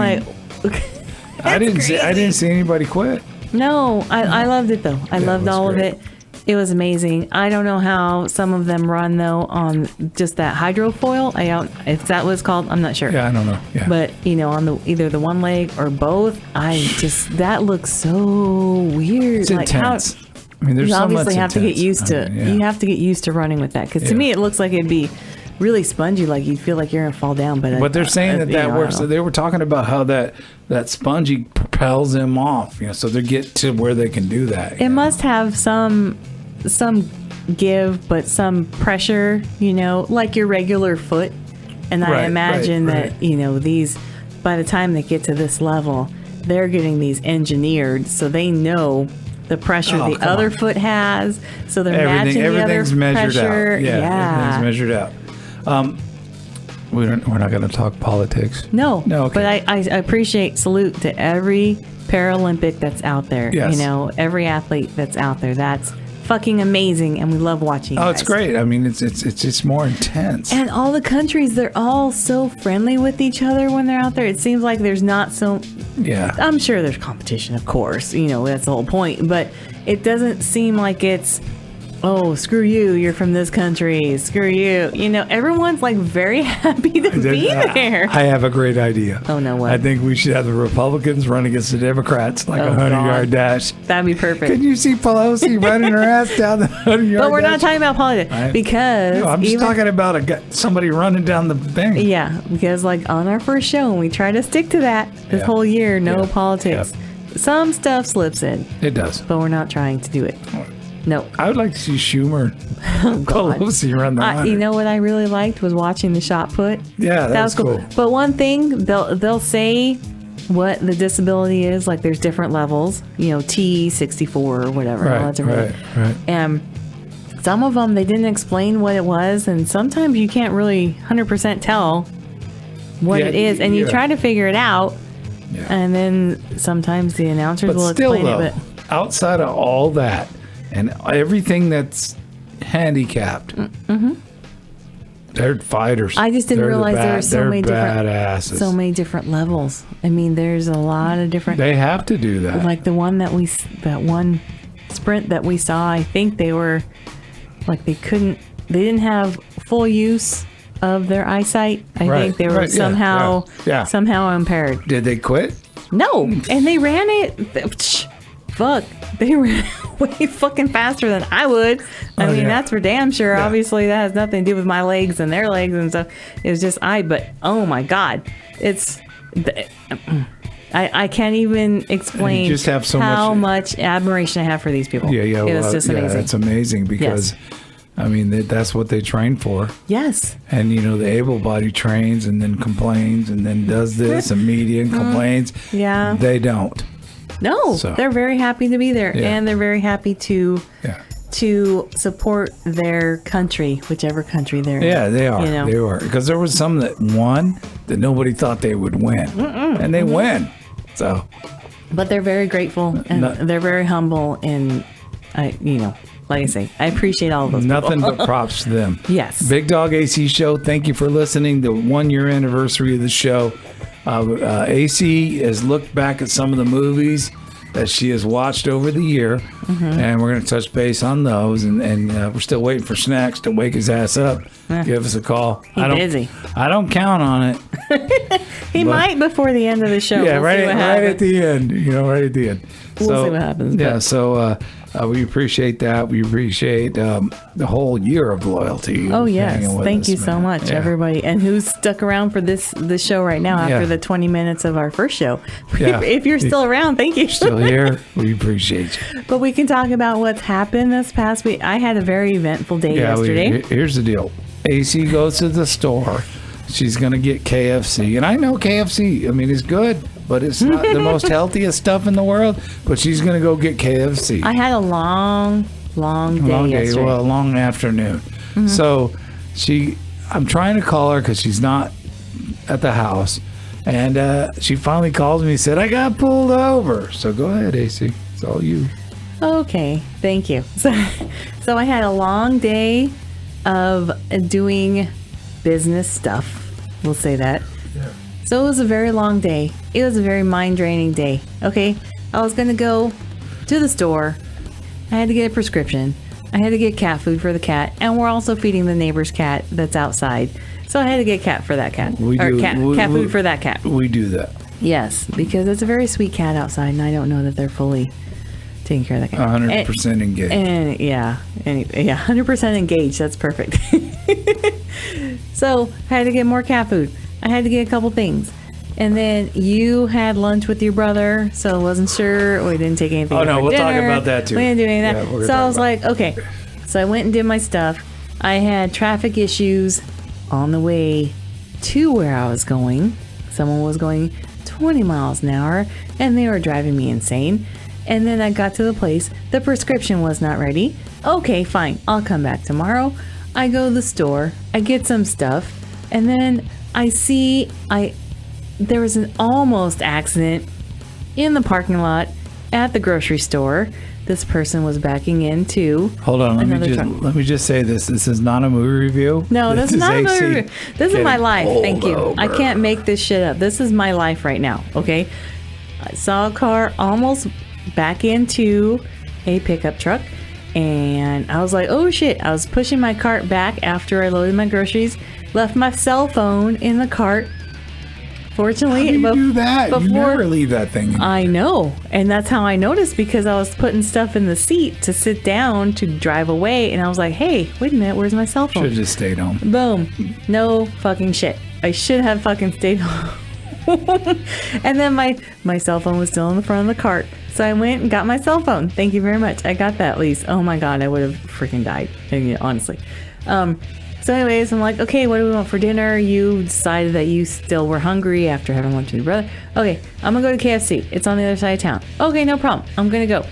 I didn't see anybody quit. No, I loved it though. I loved all of it. It was amazing. I don't know how some of them run though on just that hydrofoil. If that was called, I'm not sure. Yeah, I don't know. Yeah. But on either the one leg or both, that looks so weird. It's intense. I mean, there's you so obviously much have to get used to. You have to get used to running with that because to me it looks like it'd be really spongy, like you'd feel like you're gonna fall down. But they're saying that works. So they were talking about how that spongy propels them off. So they get to where they can do that. It must have some give, but some pressure. Like your regular foot. And I imagine that these, by the time they get to this level, they're getting these engineered, so they know the pressure the other foot has. So they're matching the other pressure. Out. Yeah, everything's measured out. We're not going to talk politics. No. Okay. But I appreciate salute to every Paralympic that's out there. Yes. Every athlete that's out there. That's fucking amazing, and we love watching. Oh, it's great. I mean, it's just more intense. And all the countries, they're all so friendly with each other when they're out there. It seems like there's not so. Yeah. I'm sure there's competition, of course. That's the whole point. But it doesn't seem like it's. Oh, screw you, you're from this country. Screw you. Everyone's like very happy to be there. I have a great idea. Oh, no, what? I think we should have the Republicans run against the Democrats like a 100-yard dash. That'd be perfect. Can you see Pelosi running her ass down the 100-yard dash? But we're not talking about politics because... I'm just talking about somebody running down the thing. Yeah, because like on our first show, and we try to stick to that this whole year, no politics. Some stuff slips in. It does. But we're not trying to do it. No. I would like to see Schumer and Pelosi run the 100. You know what I really liked was watching the shot put. Yeah, that was cool. But one thing, they'll say what the disability is. Like there's different levels, T64 or whatever. Right. And some of them, they didn't explain what it was. And sometimes you can't really 100% tell what it is. And you try to figure it out. Yeah. And then sometimes the announcers will explain it. But outside of all that and everything that's handicapped, they're fighters. I just didn't realize there were so many different levels. I mean, there's a lot of different. They have to do that. Like the one that one sprint that we saw, I think they were like they didn't have full use of their eyesight. I think they were somehow impaired. Did they quit? No, and they ran it. Fuck, they ran way fucking faster than I would. I mean, that's for damn sure. Yeah. Obviously, that has nothing to do with my legs and their legs and stuff. It was just but oh my god, I can't even explain just have how much admiration I have for these people. Yeah. It was just amazing. That's amazing because. Yes. I mean, that's what they train for. Yes. And, the able-bodied trains and then complains and then does this and media and complains. Yeah. They don't. No. So. They're very happy to be there. Yeah. And they're very happy to support their country, whichever country they're in. Yeah, they are. They are. Because there was some that won that nobody thought they would win. And they win. So. But they're very grateful and they're very humble and, like I say, I appreciate all of those Nothing but props to them. Yes. Bigdog AC Show, thank you for listening. The 1-year anniversary of the show. AC has looked back at some of the movies that she has watched over the year, and we're going to touch base on those. And we're still waiting for Snacks to wake his ass up. Give us a call. He's busy. I don't count on it. He might before the end of the show. Yeah, right at the end. Right at the end. We'll see what happens. Yeah, so we appreciate that. We appreciate the whole year of loyalty. Oh, yes. Thank you so much, everybody. And who's stuck around for this show right now after the 20 minutes of our first show. Yeah. If you're still around, thank you. Still here, we appreciate you. But we can talk about what's happened this past week. I had a very eventful day yesterday. Here's the deal. AC goes to the store. She's going to get KFC. And I know KFC, is good. But it's not the most healthiest stuff in the world. But she's going to go get KFC. I had a long day yesterday. Well, a long afternoon. So I'm trying to call her because she's not at the house. And she finally calls me and said, I got pulled over. So go ahead, AC. It's all you. Okay. Thank you. So I had a long day of doing business stuff. We'll say that. Yeah. So it was a very long day. It was a very mind-draining day. Okay, I was going to go to the store. I had to get a prescription. I had to get cat food for the cat. And we're also feeding the neighbor's cat that's outside. So I had to get cat for that cat. Cat food for that cat. We do that. Yes, because it's a very sweet cat outside, and I don't know that they're fully taking care of that cat. 100% engaged. And 100% engaged. That's perfect. So I had to get more cat food. I had to get a couple things. And then you had lunch with your brother, so I wasn't sure. We didn't take anything. Oh, no, we'll talk about that too. We didn't do any of that. So I was like, okay. So I went and did my stuff. I had traffic issues on the way to where I was going. Someone was going 20 miles an hour, and they were driving me insane. And then I got to the place. The prescription was not ready. Okay, fine. I'll come back tomorrow. I go to the store. I get some stuff. And then I see there was an almost accident in the parking lot at the grocery store. This person was backing into. Hold on, let me just say this. This is not a movie review. No, this is not a movie review. This is my life. Thank you. Over. I can't make this shit up. This is my life right now. Okay, I saw a car almost back into a pickup truck, and I was like, oh shit. I was pushing my cart back after I loaded my groceries. Left my cell phone in the cart. Fortunately, how do you do that? You never leave that thing in. I know. And that's how I noticed, because I was putting stuff in the seat to sit down to drive away. And I was like, hey, wait a minute. Where's my cell phone? Should have just stayed home. Boom. No fucking shit. I should have fucking stayed home. And then my cell phone was still in the front of the cart. So So I went and got my cell phone. Thank you very much. I got that lease. Oh my God, I would have freaking died, honestly. So anyways, I'm like, okay, what do we want for dinner? You decided that you still were hungry after having lunch with your brother. Okay, I'm going to go to KFC. It's on the other side of town. Okay, no problem. I'm going to go.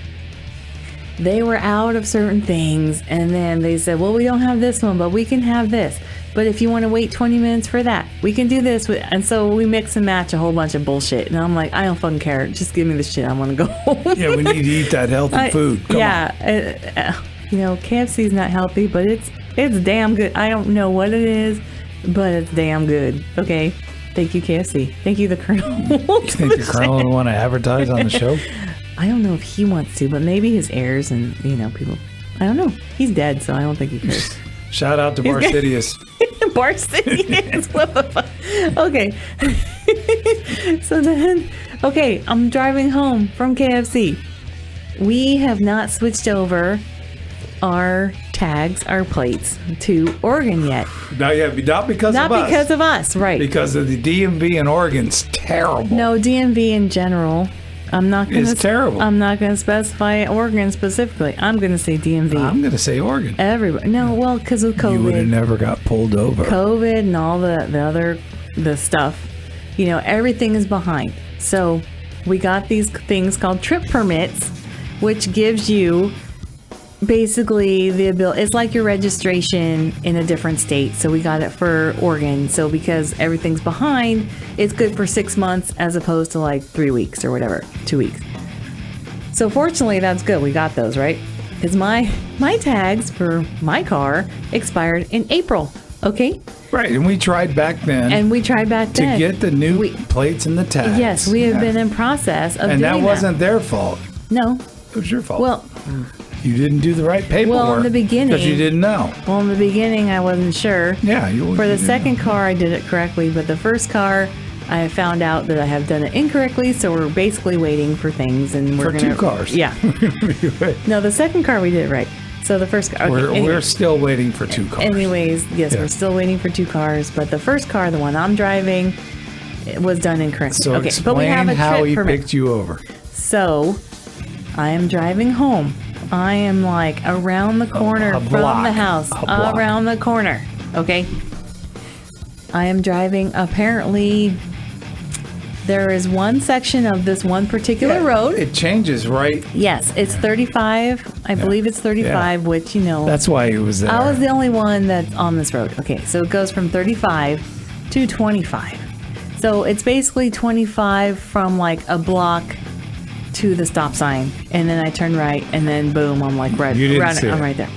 They were out of certain things, and then they said, well, we don't have this one, but we can have this. But if you want to wait 20 minutes for that, we can do this. And so we mix and match a whole bunch of bullshit. And I'm like, I don't fucking care. Just give me the shit. I want to go home. Yeah, we need to eat that healthy food. Come on. KFC is not healthy, but it's damn good. I don't know what it is, but it's damn good. Okay. Thank you, KFC. Thank you, the Colonel. You think the Colonel would want to advertise on the show? I don't know if he wants to, but maybe his heirs and, people. I don't know. He's dead, so I don't think he cares. Shout out to Barsidius. Barsidius. What the fuck? Okay. So then, I'm driving home from KFC. We have not switched over our tags, our plates to Oregon yet. Not because of us. Not because of us, right. Because of the DMV in Oregon's terrible. No, DMV in general. It's terrible. I'm not going to specify Oregon specifically. I'm going to say DMV. I'm going to say Oregon. Everybody. No, well, because of COVID. You would have never got pulled over. COVID and all the stuff. Everything is behind. So we got these things called trip permits, which gives you basically the ability. It's like your registration in a different state. So we got it for Oregon. So because everything's behind, it's good for 6 months as opposed to like 3 weeks or whatever, 2 weeks. So fortunately, that's good. We got those, right? Because my tags for my car expired in April. Okay. Right, and we tried back then. To get the new plates and the tags. Yes, we have been in process of doing that. And that wasn't their fault. No. It was your fault. Well, you didn't do the right paperwork. Well, in the beginning. Because you didn't know. Well, in the beginning, I wasn't sure. Yeah. For the second car, I did it correctly. But the first car, I found out that I have done it incorrectly. So we're basically waiting for things. And we're two cars. Yeah. No, the second car, we did it right. So the first car. Okay, we're still waiting for 2 cars. Anyways, yes, we're still waiting for 2 cars. But the first car, the one I'm driving, it was done incorrectly. So explain but we have how he picked you over. So I am driving home. I am like around the corner from the house. Around the corner. Okay. I am driving. Apparently, there is one section of this one particular road. It changes, right? Yes. It's 35. I believe it's 35, which, That's why he was there. I was the only one that's on this road. Okay. So it goes from 35 to 25. So it's basically 25 from like a block to the stop sign, and then I turn right, and then boom, I'm like right around it. I'm right there.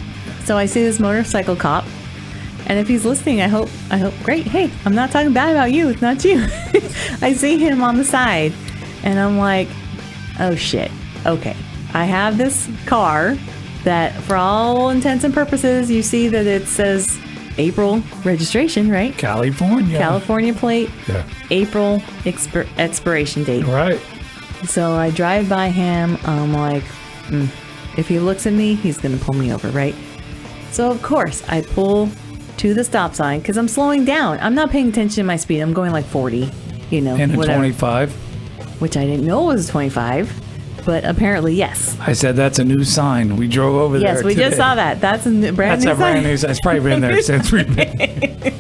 So I see this motorcycle cop, and if he's listening, I hope great. Hey, I'm not talking bad about you. It's not you. I see him on the side, and I'm like, oh shit. Okay, I have this car that, for all intents and purposes, you see that it says April registration, right? California plate. Yeah. April expiration date. Right. So I drive by him. I'm like, if he looks at me, he's going to pull me over, right? So, of course, I pull to the stop sign because I'm slowing down. I'm not paying attention to my speed. I'm going like 40, And a 25? Which I didn't know was 25, but apparently, yes. I said, that's a new sign. We drove over there Yes, we just saw that. That's a brand new sign. It's probably been there since we've been.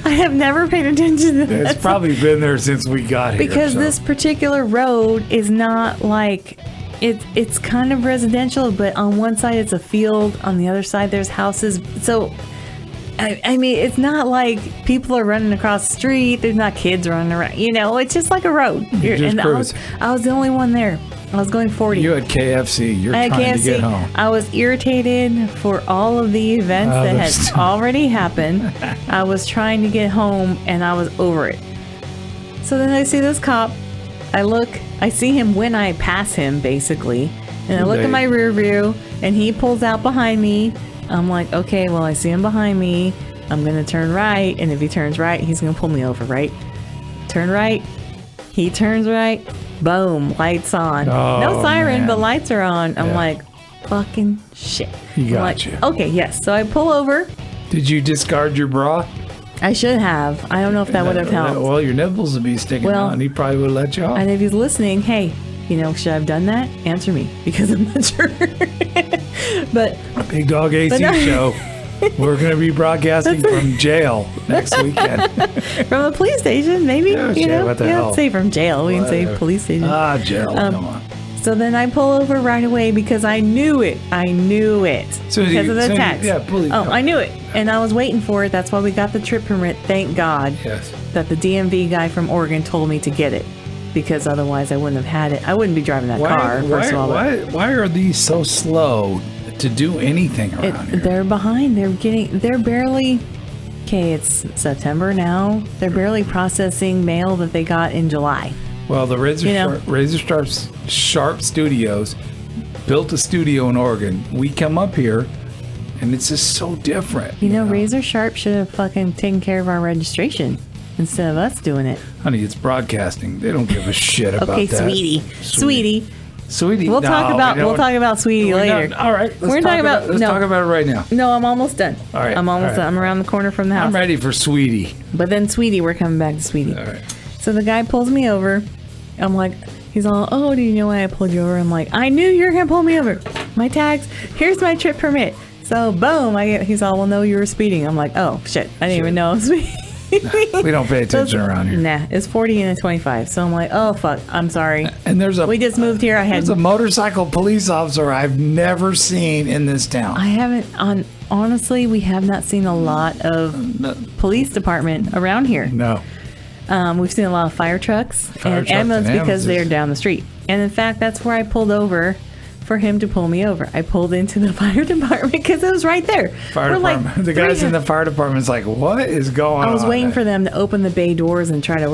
I have never paid attention to that. It's probably been there since we got here. Because this particular road is not like, it's kind of residential, but on one side it's a field, on the other side there's houses. So, I mean, it's not like people are running across the street. There's not kids running around. It's just like a road. I was the only one there. I was going 40. You had KFC. You're trying to get home. I was irritated for all of the events that had already happened. I was trying to get home, and I was over it. So then I see this cop. I see him when I pass him, basically. And I look at my rear view, and he pulls out behind me. I'm like, okay, well, I see him behind me. I'm going to turn right, and if he turns right, he's going to pull me over, right? Turn right. He turns right. Boom, lights on. No siren, but lights are on. I'm like, fucking shit. He got you. Okay, yes. So I pull over. Did you discard your bra? I should have. I don't know if that would have helped. Well, your nipples would be sticking out, and he probably would have let you off. And if he's listening, hey, should I have done that? Answer me, because I'm not sure. But Big Dog AC Show. We're going to be broadcasting from jail next weekend. From a police station, maybe. What the hell? Say from jail. We can say police station. Jail. Come on. So then I pull over right away because I knew it. Because of the text. I knew it. And I was waiting for it. That's why we got the trip permit. Thank God that the DMV guy from Oregon told me to get it. Because otherwise I wouldn't have had it. I wouldn't be driving that car, first of all. Why are these so slow to do anything around here? They're behind. They're barely... Okay, it's September now. They're barely processing mail that they got in July. Well, the Razor Sharp Studios built a studio in Oregon. We come up here, and it's just so different. Razor Sharp should have fucking taken care of our registration instead of us doing it. Honey, it's broadcasting. They don't give a shit about that. Okay, sweetie. We'll talk about Sweetie later. All right, let's talk about it right now. No, I'm almost done. All right, I'm almost done. I'm around the corner from the house. I'm ready for Sweetie. But then Sweetie, we're coming back to Sweetie. All right. So the guy pulls me over. I'm like, he's all, oh, do you know why I pulled you over? I'm like, I knew you were gonna pull me over. My tags. Here's my trip permit. So boom, he's all, well, no, you were speeding. I'm like, oh shit, I didn't even know I was speeding. We don't pay attention around here. Nah, it's 40 and a 25. So I'm like, oh fuck, I'm sorry. And we just moved here. There's a motorcycle police officer I've never seen in this town. I haven't. Honestly, we have not seen a lot of police department around here. No. We've seen a lot of fire trucks and ambulance because they're down the street. And in fact, that's where I pulled over for him to pull me over. I pulled into the fire department because it was right there. Fire department. Like the guys in the fire department's like, what is going on? I was waiting for them to open the bay doors and try to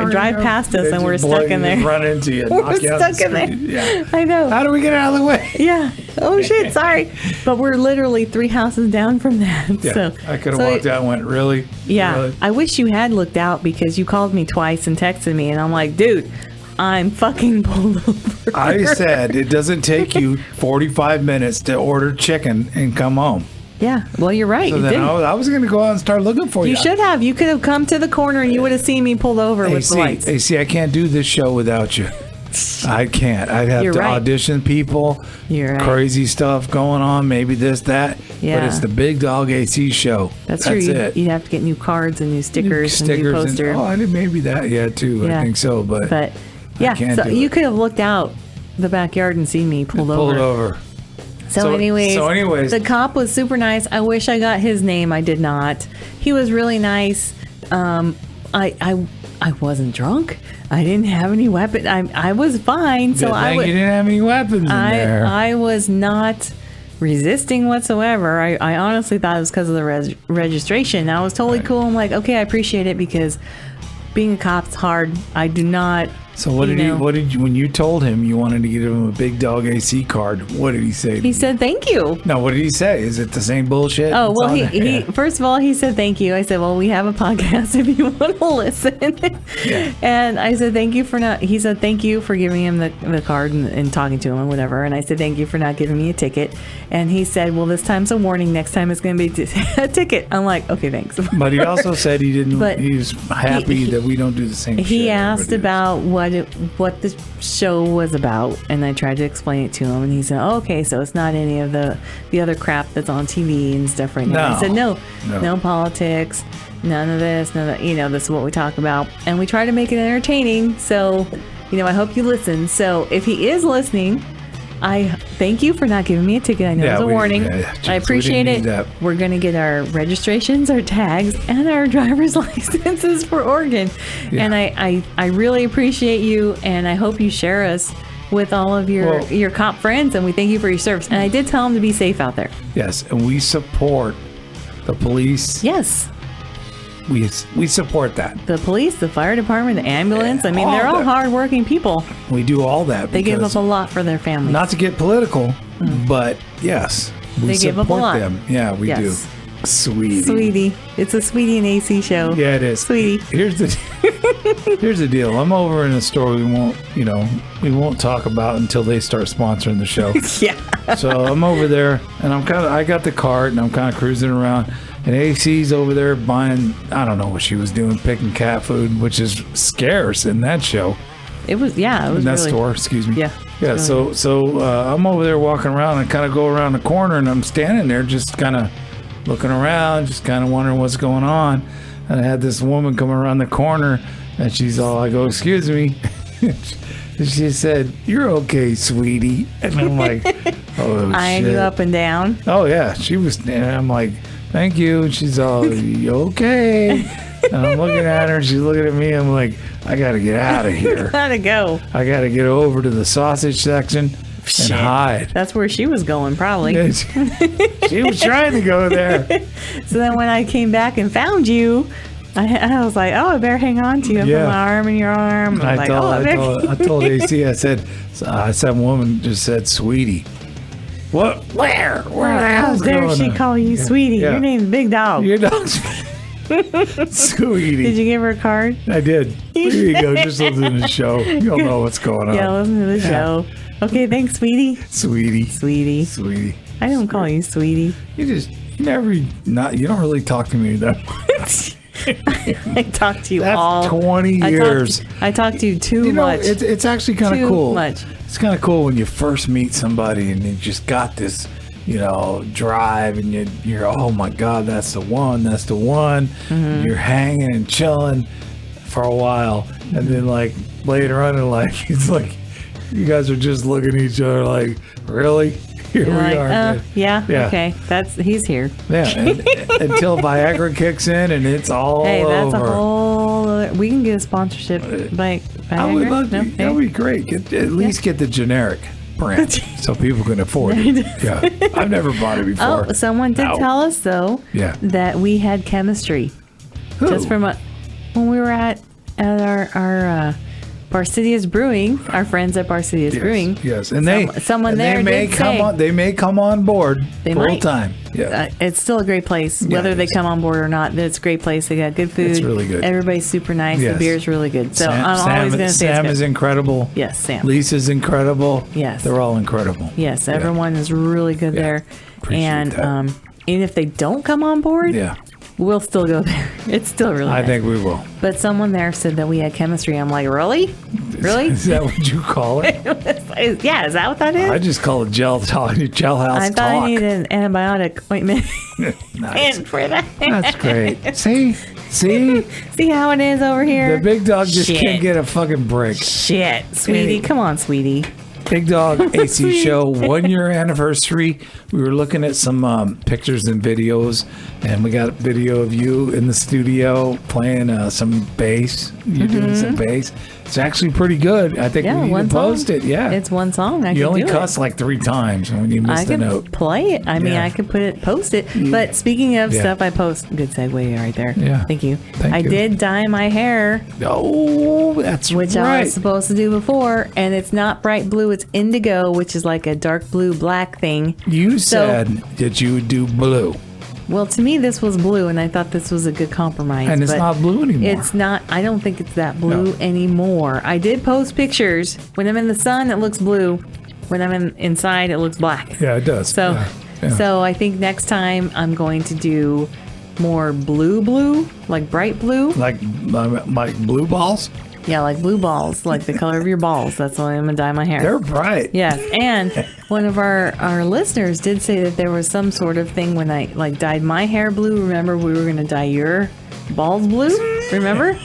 drive past us, and we're stuck in there. Run into you. We're stuck in there. Yeah. I know. How do we get out of the way? Yeah. Oh shit. Sorry. But we're literally 3 houses down from that. Yeah. So I could have walked out and went, really? Yeah. Really? I wish you had looked out because you called me twice and texted me, and I'm like, dude, I'm fucking pulled over. I said it doesn't take you 45 minutes to order chicken and come home. Yeah, well, you're right. So then I was going to go out and start looking for you. You should have. You could have come to the corner and you would have seen me pulled over with the lights. Hey, see, I can't do this show without you. I can't. I'd have to audition people. You're right. Crazy stuff going on. Maybe this, that. Yeah. But it's the Big Dog AC Show. That's true. It. You'd have to get new cards and new stickers and new poster. I did maybe that. Yeah, too. Yeah. I think so. But yeah, so you could have looked out the backyard and seen me pulled over. So anyways, the cop was super nice. I wish I got his name. I did not. He was really nice. I wasn't drunk. I didn't have any weapon. I was fine. So you didn't have any weapons in there. I was not resisting whatsoever. I honestly thought it was because of the registration. I was totally cool. I'm like, okay, I appreciate it because being a cop's hard. I do not. So what did you when you told him you wanted to give him a Big Dog AC card, what did he say? He said thank you. No, what did he say? Is it the same bullshit? Oh, well, he first of all, he said thank you. I said, well, we have a podcast if you want to listen. Yeah. And I said, he said, thank you for giving him the card and talking to him and whatever. And I said, thank you for not giving me a ticket. And he said, well, this time's a warning. Next time it's going to be a ticket. I'm like, okay, thanks. But he also said he was happy that we don't do the same shit. He asked about what the show was about, and I tried to explain it to him, and he said, oh, okay, so it's not any of the other crap that's on TV and stuff right now. I said, no politics, none of this, none of that, this is what we talk about, and we try to make it entertaining, so I hope you listen. So if he is listening, I thank you for not giving me a ticket. I know it's a warning. I appreciate it. We're going to get our registrations, our tags, and our driver's licenses for Oregon. Yeah. And I really appreciate you, and I hope you share us with all of your cop friends, and we thank you for your service. And I did tell them to be safe out there. Yes, and we support the police. Yes. We support that. The police, the fire department, the ambulance. I mean, they're all hardworking people. We do all that. They give up a lot for their families. Not to get political, but yes, we support them. Yeah, we do. Sweetie. It's a Sweetie and AC show. Yeah, it is. Sweetie. Here's the deal. I'm over in a store we won't talk about until they start sponsoring the show. Yeah. So I'm over there, and I got the cart, and I'm kind of cruising around. And AC's over there buying, I don't know what she was doing, picking cat food, which is scarce in that show. It was in that really, store. Excuse me. Yeah. Yeah. Really. So I'm over there walking around. I kind of go around the corner, and I'm standing there, just kind of looking around, just kind of wondering what's going on. And I had this woman come around the corner, and she's all, I go, excuse me. She said, "You're okay, sweetie." And I'm like, oh, eyeing shit. you up and down. Oh, yeah. She was, and I'm like, thank you. And she's all, you okay? And I'm looking at her, and she's looking at me. I'm like, I got to get out of here. Gotta go. I got to get over to the sausage section and hide. That's where she was going, probably. She was trying to go there. So then when I came back and found you, I was like, oh, I better hang on to you. I put my arm in your arm. I told AC, I said, some woman just said, sweetie. What? Where? Where the hell's going on? How dare she call you sweetie? Yeah. Your name's Big Dog. Your dog's Sweetie. Did you give her a card? I did. There you go. Just listen to the show. You'll know what's going on. Yeah, listen to the show. Okay, thanks, sweetie. Sweetie. I don't call you sweetie. You don't really talk to me that much. I talk to you That's 20 years. I talk to you too much. It's actually kind of cool. Too much. It's kind of cool when you first meet somebody and you just got this, drive, and you're, oh my God, that's the one. Mm-hmm. You're hanging and chilling for a while, and then like later on in life, it's like you guys are just looking at each other like, really? Here we are. Yeah. Okay. He's here. Yeah. Until Viagra kicks in and it's all over. Hey, that's a whole other, we can get a sponsorship by Viagra. I would love to. That would be great. At least get the generic brand so people can afford it. Yeah. I've never bought it before. Oh, someone did tell us though that we had chemistry. Who? Just from when we were at our Barcidius Brewing, our friends at Barcidius Brewing. Yes, and someone there may come on board full time. Yeah, it's still a great place, whether they come on board or not. It's a great place. They got good food. It's really good. Everybody's super nice. Yes. The beer's really good. So I'm always going to say Sam is incredible. Yes, Sam. Lisa's incredible. Yes, they're all incredible. Yes, everyone is really good there. Appreciate that. And if they don't come on board, we'll still go there. It's still really I think we will. But someone there said that we had chemistry. I'm like, really? Really? Is that what you call it? Yeah, is that what that is? I just call it jail house talk. I thought I needed an antibiotic ointment. Nice. For that. That's great. See how it is over here? The big dog just can't get a fucking break. Shit, sweetie. Come on, sweetie. Bigdog AC Show 1 year anniversary. We were looking at some pictures and videos, and we got a video of you in the studio playing some bass. You're doing some bass. It's actually pretty good. I think we need to post it. Yeah, it's one song. You only cuss like 3 times when you miss the note. I could play it. I mean, I could post it. But speaking of stuff I post, good segue right there. Yeah. Thank you. I did dye my hair. Oh, that's which I was supposed to do before, and it's not bright blue. It's indigo, which is like a dark blue black thing. You said that you would do blue. Well, to me, this was blue, and I thought this was a good compromise. And it's not blue anymore. It's not. I don't think it's that blue anymore. I did post pictures. When I'm in the sun, it looks blue. When I'm inside, it looks black. Yeah, it does. So, so I think next time I'm going to do more blue, like bright blue. Like blue balls? Yeah, like blue balls, like the color of your balls. That's why I'm going to dye my hair. They're bright. Yes, and one of our listeners did say that there was some sort of thing when I dyed my hair blue. Remember, we were going to dye your balls blue? Remember?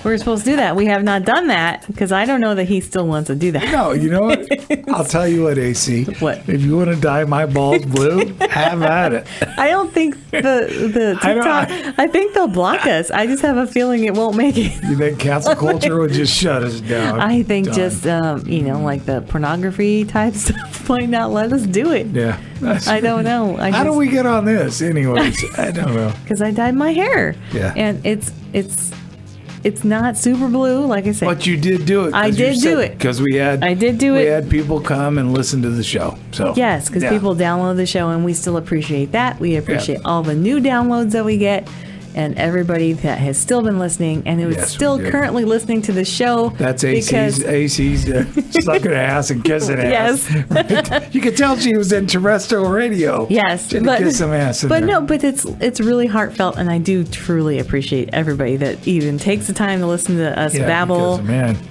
We were supposed to do that. We have not done that because I don't know that he still wants to do that. No, you know what? I'll tell you what, AC. What? If you want to dye my balls blue, have at it. I don't think the TikTok. I think they'll block us. I just have a feeling it won't make it. You think cancel culture would just shut us down? I think just like the pornography type stuff might not let us do it. Yeah. I don't know. How do we get on this anyways? I don't know. Because I dyed my hair. Yeah. And it's not super blue, like I said. But you did do it. I did do it. Because we had people come and listen to the show. So yes, because people download the show, and we still appreciate that. We appreciate all the new downloads that we get. and everybody that has still been listening and who is still currently listening to the show. That's AC's sucking ass and kissing ass. Yes. You could tell she was in terrestrial radio. Yes. Kiss some ass but it's really heartfelt, and I do truly appreciate everybody that even takes the time to listen to us babble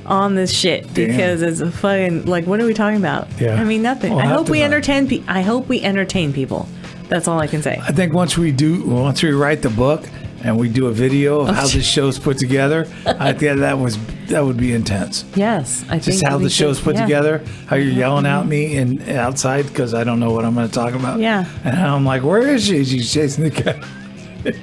on this shit, because it's a fucking, like, what are we talking about? Yeah. I mean, nothing. I hope we entertain people. That's all I can say. I think once we write the book and we do a video of how this show's put together, I think that would be intense. Yes, I think just how the show's put together, how you're yelling at me and outside because I don't know what I'm going to talk about. Yeah, and I'm like, where is she? She's chasing the cat.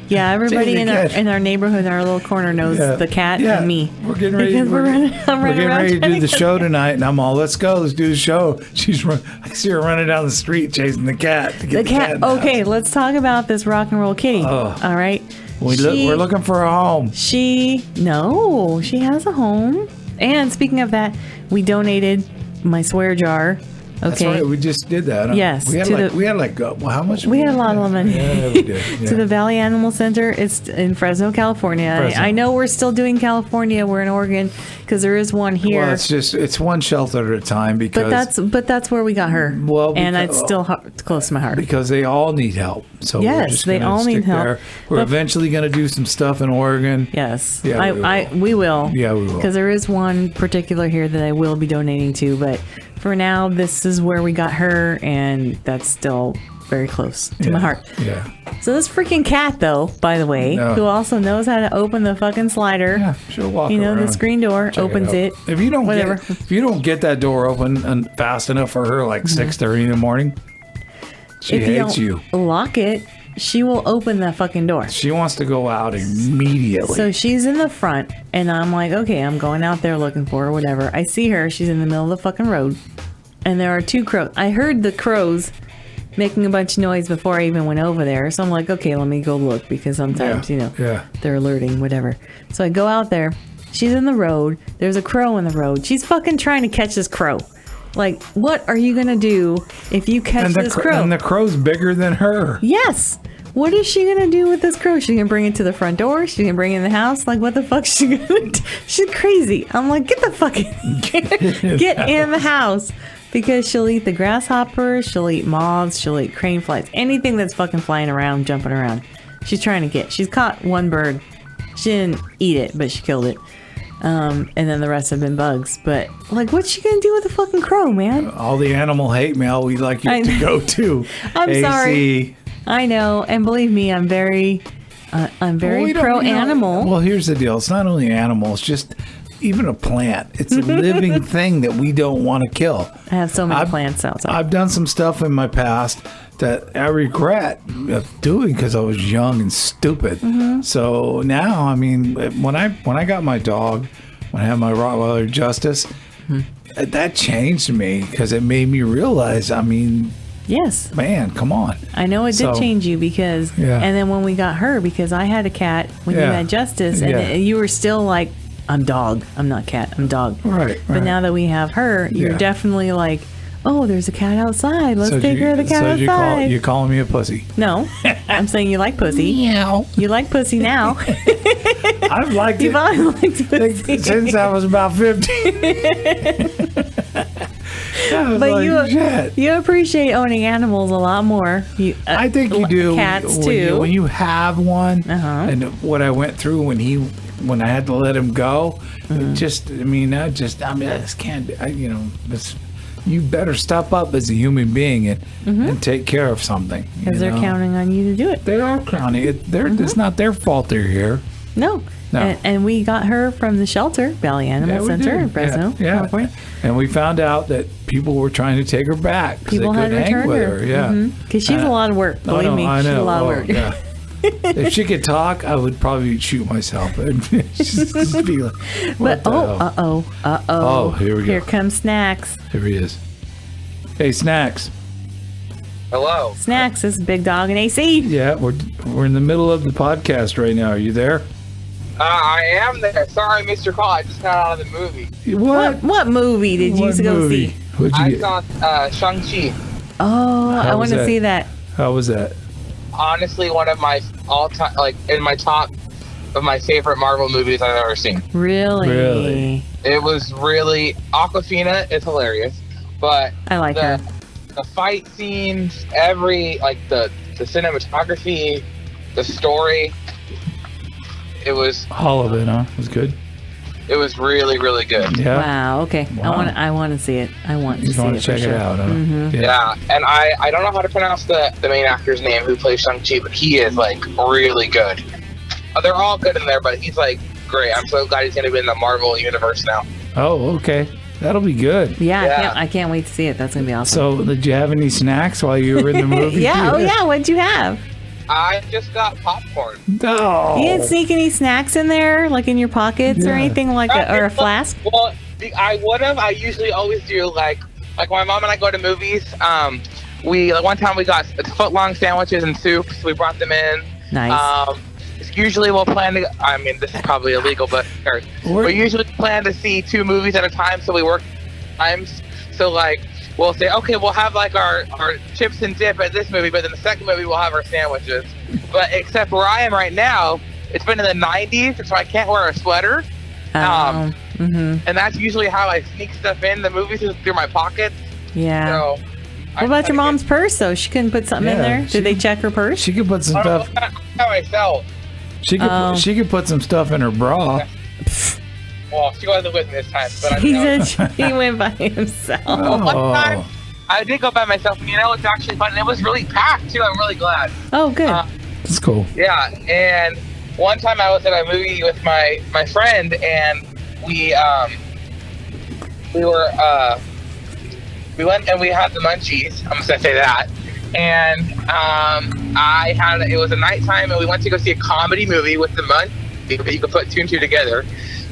Yeah, everybody in our neighborhood, in our little corner knows the cat and me. We're getting ready. We're getting ready to do the show tonight, and I'm all, let's go, let's do the show. I see her running down the street chasing the cat. The cat. Okay, let's talk about this rock and roll kitty. All right. We're looking for a home. She has a home. And speaking of that, we donated my swear jar. Okay. That's right. We just did that. Yes. We had how much? We had a lot of money. Yeah, we did. Yeah. To the Valley Animal Center. It's in Fresno, California. I know we're still doing California. We're in Oregon because there is one here. Well, it's one shelter at a time because. But that's where we got her. Well, and it's still close to my heart because they all need help. So yes, they all need help. There. We're eventually going to do some stuff in Oregon. Yes. Yeah, we will. Yeah, we will. Because there is one particular here that I will be donating to, but for now, this is where we got her, and that's still very close to my heart. Yeah. So this freaking cat, though, by the way, who also knows how to open the fucking slider. Yeah, she'll walk around. The screen door, opens it. If you don't get that door open fast enough for her, like 6:30 in the morning, she hates you. Lock it. She will open that fucking door. She wants to go out immediately. So she's in the front, and I'm like, okay, I'm going out there looking for her, whatever. I see her. She's in the middle of the fucking road, and there are two crows. I heard the crows making a bunch of noise before I even went over there. So I'm like, okay, let me go look, because sometimes, they're alerting, whatever. So I go out there. She's in the road. There's a crow in the road. She's fucking trying to catch this crow. Like, what are you going to do if you catch this crow? And the crow's bigger than her. Yes. What is she going to do with this crow? She's going to bring it to the front door? She's going to bring it in the house? Like, what the fuck is she going to do? She's crazy. I'm like, get the fucking... get in the house. Because she'll eat the grasshoppers, she'll eat moths, she'll eat crane flies. Anything that's fucking flying around, jumping around. She's trying to get... She's caught one bird. She didn't eat it, but she killed it. And then the rest have been bugs. But, like, what's she gonna do with a fucking crow, man? All the animal hate mail we'd like you to go to. I'm AC. Sorry. I know. And believe me, I'm very pro animal. Well, here's the deal. It's not only animals, just even a plant. It's a living thing that we don't want to kill. I have so many plants outside. I've done some stuff in my past that I regret doing because I was young and stupid. Mm-hmm. So now, I mean, when I got my dog, when I had my Rottweiler Justice, that changed me because it made me realize, I mean, yes, man, come on. I know it did change you because, and then when we got her, because I had a cat when you had Justice, and you were still like, I'm dog, I'm not cat, I'm dog. Right. But now that we have her, you're definitely like, oh, there's a cat outside. Let's take care of the cat outside. You're calling me a pussy. No, I'm saying you like pussy. Meow. You like pussy now. I've liked You've always liked pussy. Since I was about 15. But you appreciate owning animals a lot more. I think you do. Cats too. When you have one, and what I went through when I had to let him go, I just can't. You better step up as a human being and take care of something. Because they're counting on you to do it. They are counting. It's not their fault they're here. No. And we got her from the shelter, Valley Animal Center in Fresno, California. And we found out that people were trying to take her back. People had returned her. Yeah. Because she's a lot of work. Believe me, she's a lot of work. Yeah. If she could talk, I would probably shoot myself. Just be like, oh, here we go. Here comes Snacks. Here he is. Hey, Snacks. Hello. Snacks, this is Big Dog and AC. Yeah, we're in the middle of the podcast right now. Are you there? I am there. Sorry I missed your call. I just got out of the movie. What movie did you go see? I saw Shang-Chi. Oh, I want to see that. How was that? honestly one of my all-time, like in my top of my favorite Marvel movies I've ever seen. Really? It was really, Awkwafina is hilarious, but I like her. The fight scenes, the cinematography, the story, it was all of it, huh? It was good. It was really, really good. Yeah. Wow. Okay. Wow. I want to see it. I want to see it. Check it out. Huh? Mm-hmm. Yeah. And I don't know how to pronounce the main actor's name who plays Shang-Chi, but he is like really good. They're all good in there, but he's like great. I'm so glad he's going to be in the Marvel universe now. Oh, okay. That'll be good. Yeah. I can't wait to see it. That's going to be awesome. So, did you have any snacks while you were in the movie? Yeah. Oh, yeah. What'd you have? I just got popcorn. No. You didn't sneak any snacks in there, like in your pockets or anything like or a flask? Well, I would have. I usually always do like my mom and I go to movies. One time we got foot-long sandwiches and soups. We brought them in. Nice. Usually we'll plan to. I mean, this is probably illegal, but we usually plan to see 2 movies at a time. So we work times. So like. We'll say, okay, we'll have like our chips and dip at this movie, but then the second movie we'll have our sandwiches. But except where I am right now, it's been in the 90s, so I can't wear a sweater. And that's usually how I sneak stuff in the movies, is through my pockets. Yeah. So, what about your mom's purse, though? She couldn't put something in there? Did they check her purse? She could put some stuff. That's how I felt. She could put some stuff in her bra. Well, she wasn't with me this time, but he went by himself. Oh. One time, I did go by myself, and it's actually fun. And it was really packed too. I'm really glad. Oh, good. That's cool. Yeah, and one time I was at a movie with my friend, and we went and we had the munchies. I'm just gonna say that. And it was a nighttime, and we went to go see a comedy movie with the munchies. You could put 2 and 2 together.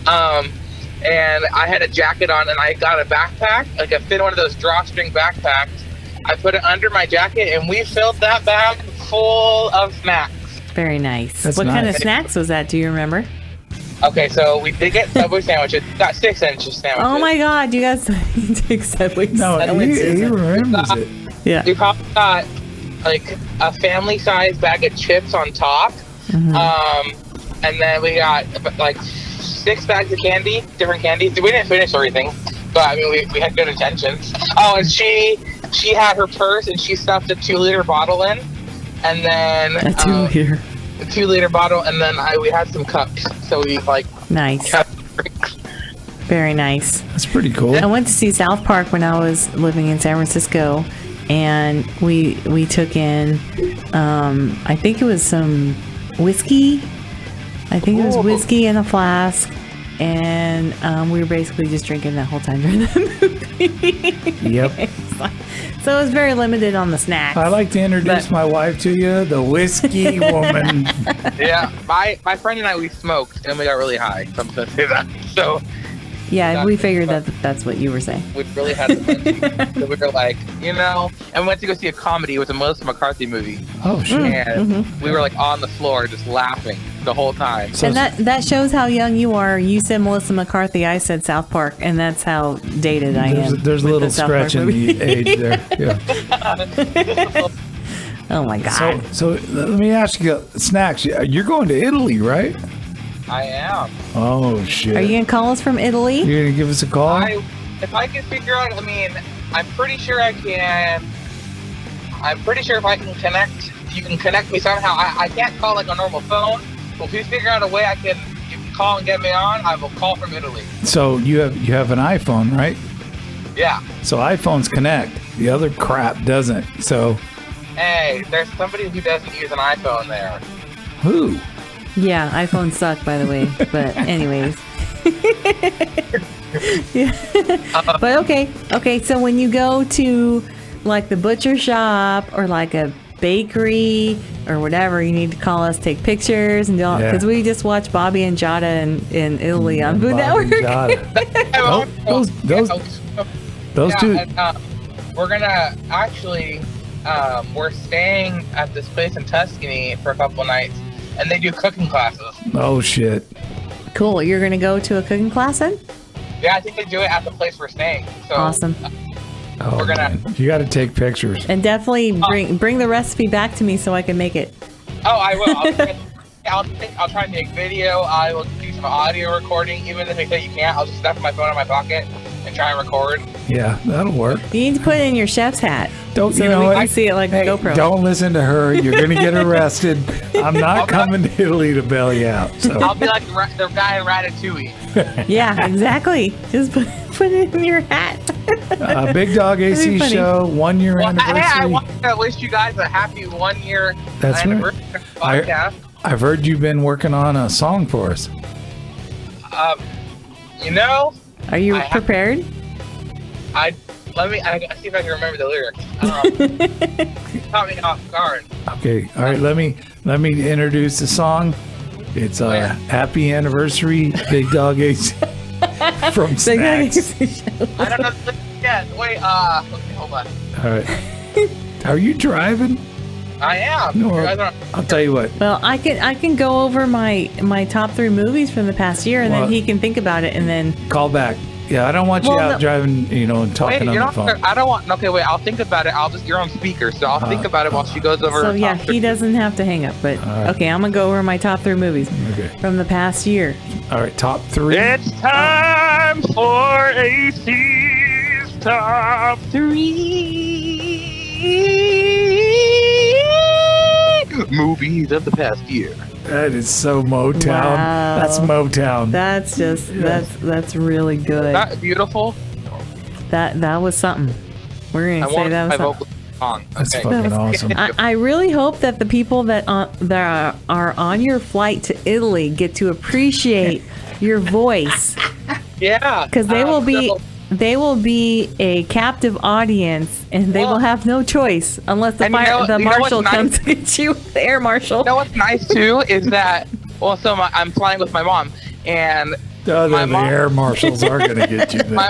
And I had a jacket on, and I got a backpack, like a thin one of those drawstring backpacks. I put it under my jacket, and we filled that bag full of snacks. Very nice. That's what nice. kind of snacks was that? Do you remember? Okay, so we did get Subway sandwiches. Got 6-inch sandwiches. Oh my God, you guys take Subway sandwiches. He remembers it. Yeah. We probably got like a family-sized bag of chips on top. And then we got like 6 bags of candy, different candies. We didn't finish everything, but I mean, we had good intentions. Oh, and she had her purse, and she stuffed a 2-liter bottle in, and then a 2-liter. A 2-liter bottle, and then we had some cups, so we like nice. Very nice. That's pretty cool. I went to see South Park when I was living in San Francisco, and we took in, I think it was some whiskey. I think it was whiskey in a flask, and we were basically just drinking that whole time during the movie. Yep. So it was very limited on the snacks. I'd like to introduce my wife to you, the whiskey woman. Yeah, my friend and I, we smoked, and we got really high. So I'm going to say that. So yeah, we figured that's what you were saying. We really had the munchies. So we were like, and we went to go see a comedy. It was a Melissa McCarthy movie. Oh, sure. And we were like on the floor just laughing the whole time. So and that shows how young you are. You said Melissa McCarthy, I said South Park, and that's how dated I am. There's a little stretch in the age there. Yeah. Oh my God. So let me ask you, snacks. You're going to Italy, right? I am. Oh shit. Are you gonna call us from Italy? You're gonna give us a call? If I can figure out, I'm pretty sure I can. I'm pretty sure if I can connect, if you can connect me somehow. I can't call like a normal phone. But if you figure out a way you can call and get me on, I will call from Italy. So you have an iPhone, right? Yeah. So iPhones connect. The other crap doesn't. So. Hey, there's somebody who doesn't use an iPhone there. Who? Yeah, iPhones suck, by the way. But anyways. Yeah. But okay. So when you go to like the butcher shop or like a bakery or whatever, you need to call us, take pictures, and do all, because we just watched Bobby and Jada in Italy on Food Network. Those two. And, we're gonna actually, we're staying at this place in Tuscany for a couple nights, and they do cooking classes. Oh shit! Cool. You're gonna go to a cooking class then? Yeah, I think they do it at the place we're staying. So, awesome. Oh, we're gonna. Man. You got to take pictures. And definitely bring the recipe back to me so I can make it. Oh, I will. I'll try and take video. I will do some audio recording. Even if they say you can't, I'll just stuff my phone in my pocket and try and record. Yeah, that'll work. You need to put it in your chef's hat. Don't you know what? I see it like a GoPro. Don't listen to her. You're going to get arrested. I'm not coming to Italy to bail you out. So. I'll be like the guy in Ratatouille. Yeah, exactly. Just put it in your hat. Big Dog AC Show, 1 year anniversary. Hey, I want to wish you guys a happy 1 year anniversary podcast. I've heard you've been working on a song for us. Are you prepared? Let me see if I can remember the lyrics. Caught me off guard. Okay, all right. Let me introduce the song. It's Happy Anniversary, Big Dog AC from Snacks. I don't know the lyrics yet. Wait, okay, hold on. All right. Are you driving? I am. No, I'll tell you what. Well, I can go over my top 3 movies from the past year, and then he can think about it, and then call back. Yeah, I don't want you out driving, and talking on the phone. I don't want. Okay, wait. I'll think about it. You're on speaker, so I'll think about it while she goes over. So yeah, he doesn't have to hang up. But okay, I'm gonna go over my top 3 movies from the past year. All right, top 3. It's time for AC's top 3 movies of the past year. That is so Motown. Wow. That's Motown. That's just that's really good. That's beautiful. That was something. We're gonna say that was something. That's fucking awesome. I really hope that the people that are on your flight to Italy get to appreciate your voice. Yeah, because they will be a captive audience, and they will have no choice unless the marshal comes to get you. The air marshal. You know what's nice too is that I'm flying with my mom, and the air marshals are going to get you there.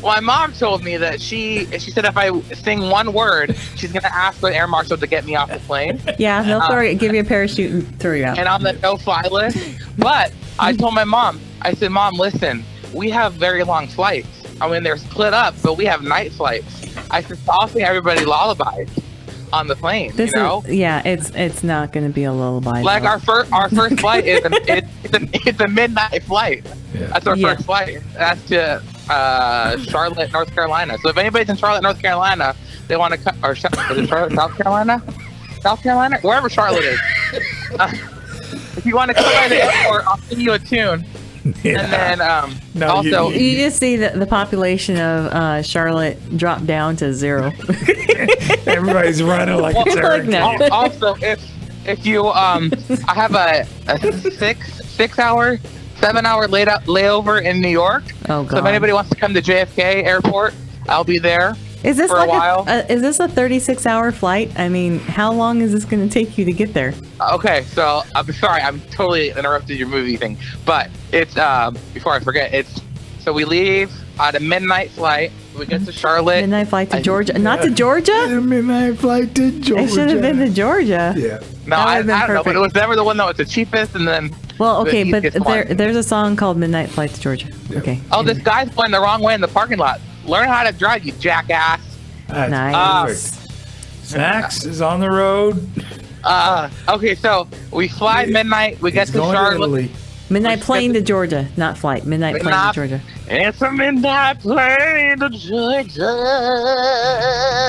My mom told me that she said if I sing one word, she's going to ask the air marshal to get me off the plane. Yeah, they'll give you a parachute and throw you out. And I'm the no-fly list. But I told my mom, I said, Mom, listen, we have very long flights. I mean, they're split up, but we have night flights. I said, I'll sing everybody lullabies on the plane. It's not going to be a lullaby. Like our first flight is it's a midnight flight. Yeah. That's our first flight. That's to Charlotte, North Carolina. So if anybody's in Charlotte, North Carolina, they want to come, or is it Charlotte, South Carolina? South Carolina? Wherever Charlotte is. If you want to come by the airport, I'll sing you a tune. Yeah. And then also you just see the population of Charlotte drop down to 0. Everybody's running like it's hurricane. Also, if you I have a 7-hour layover in New York. Oh, God. So if anybody wants to come to JFK Airport, I'll be there. Is this for a while? Is this a 36-hour flight? I mean, how long is this going to take you to get there? Okay, so I'm sorry, I'm totally interrupted your movie thing, but it's before I forget, so we leave at a midnight flight. We get to Charlotte. Midnight flight to Georgia, not to Georgia. Midnight flight to Georgia. It should have been to Georgia. Yeah. No, I don't know, but it was never the one that was the cheapest, and then. Well, okay, but there's a song called Midnight Flight to Georgia. Okay. Oh, this guy's going the wrong way in the parking lot. Learn how to drive, you jackass. That's nice. Snacks is on the road. Okay, so we fly midnight. We get to Charlotte. Midnight plane to Georgia, not flight. Midnight plane to Georgia. It's a midnight plane to Georgia.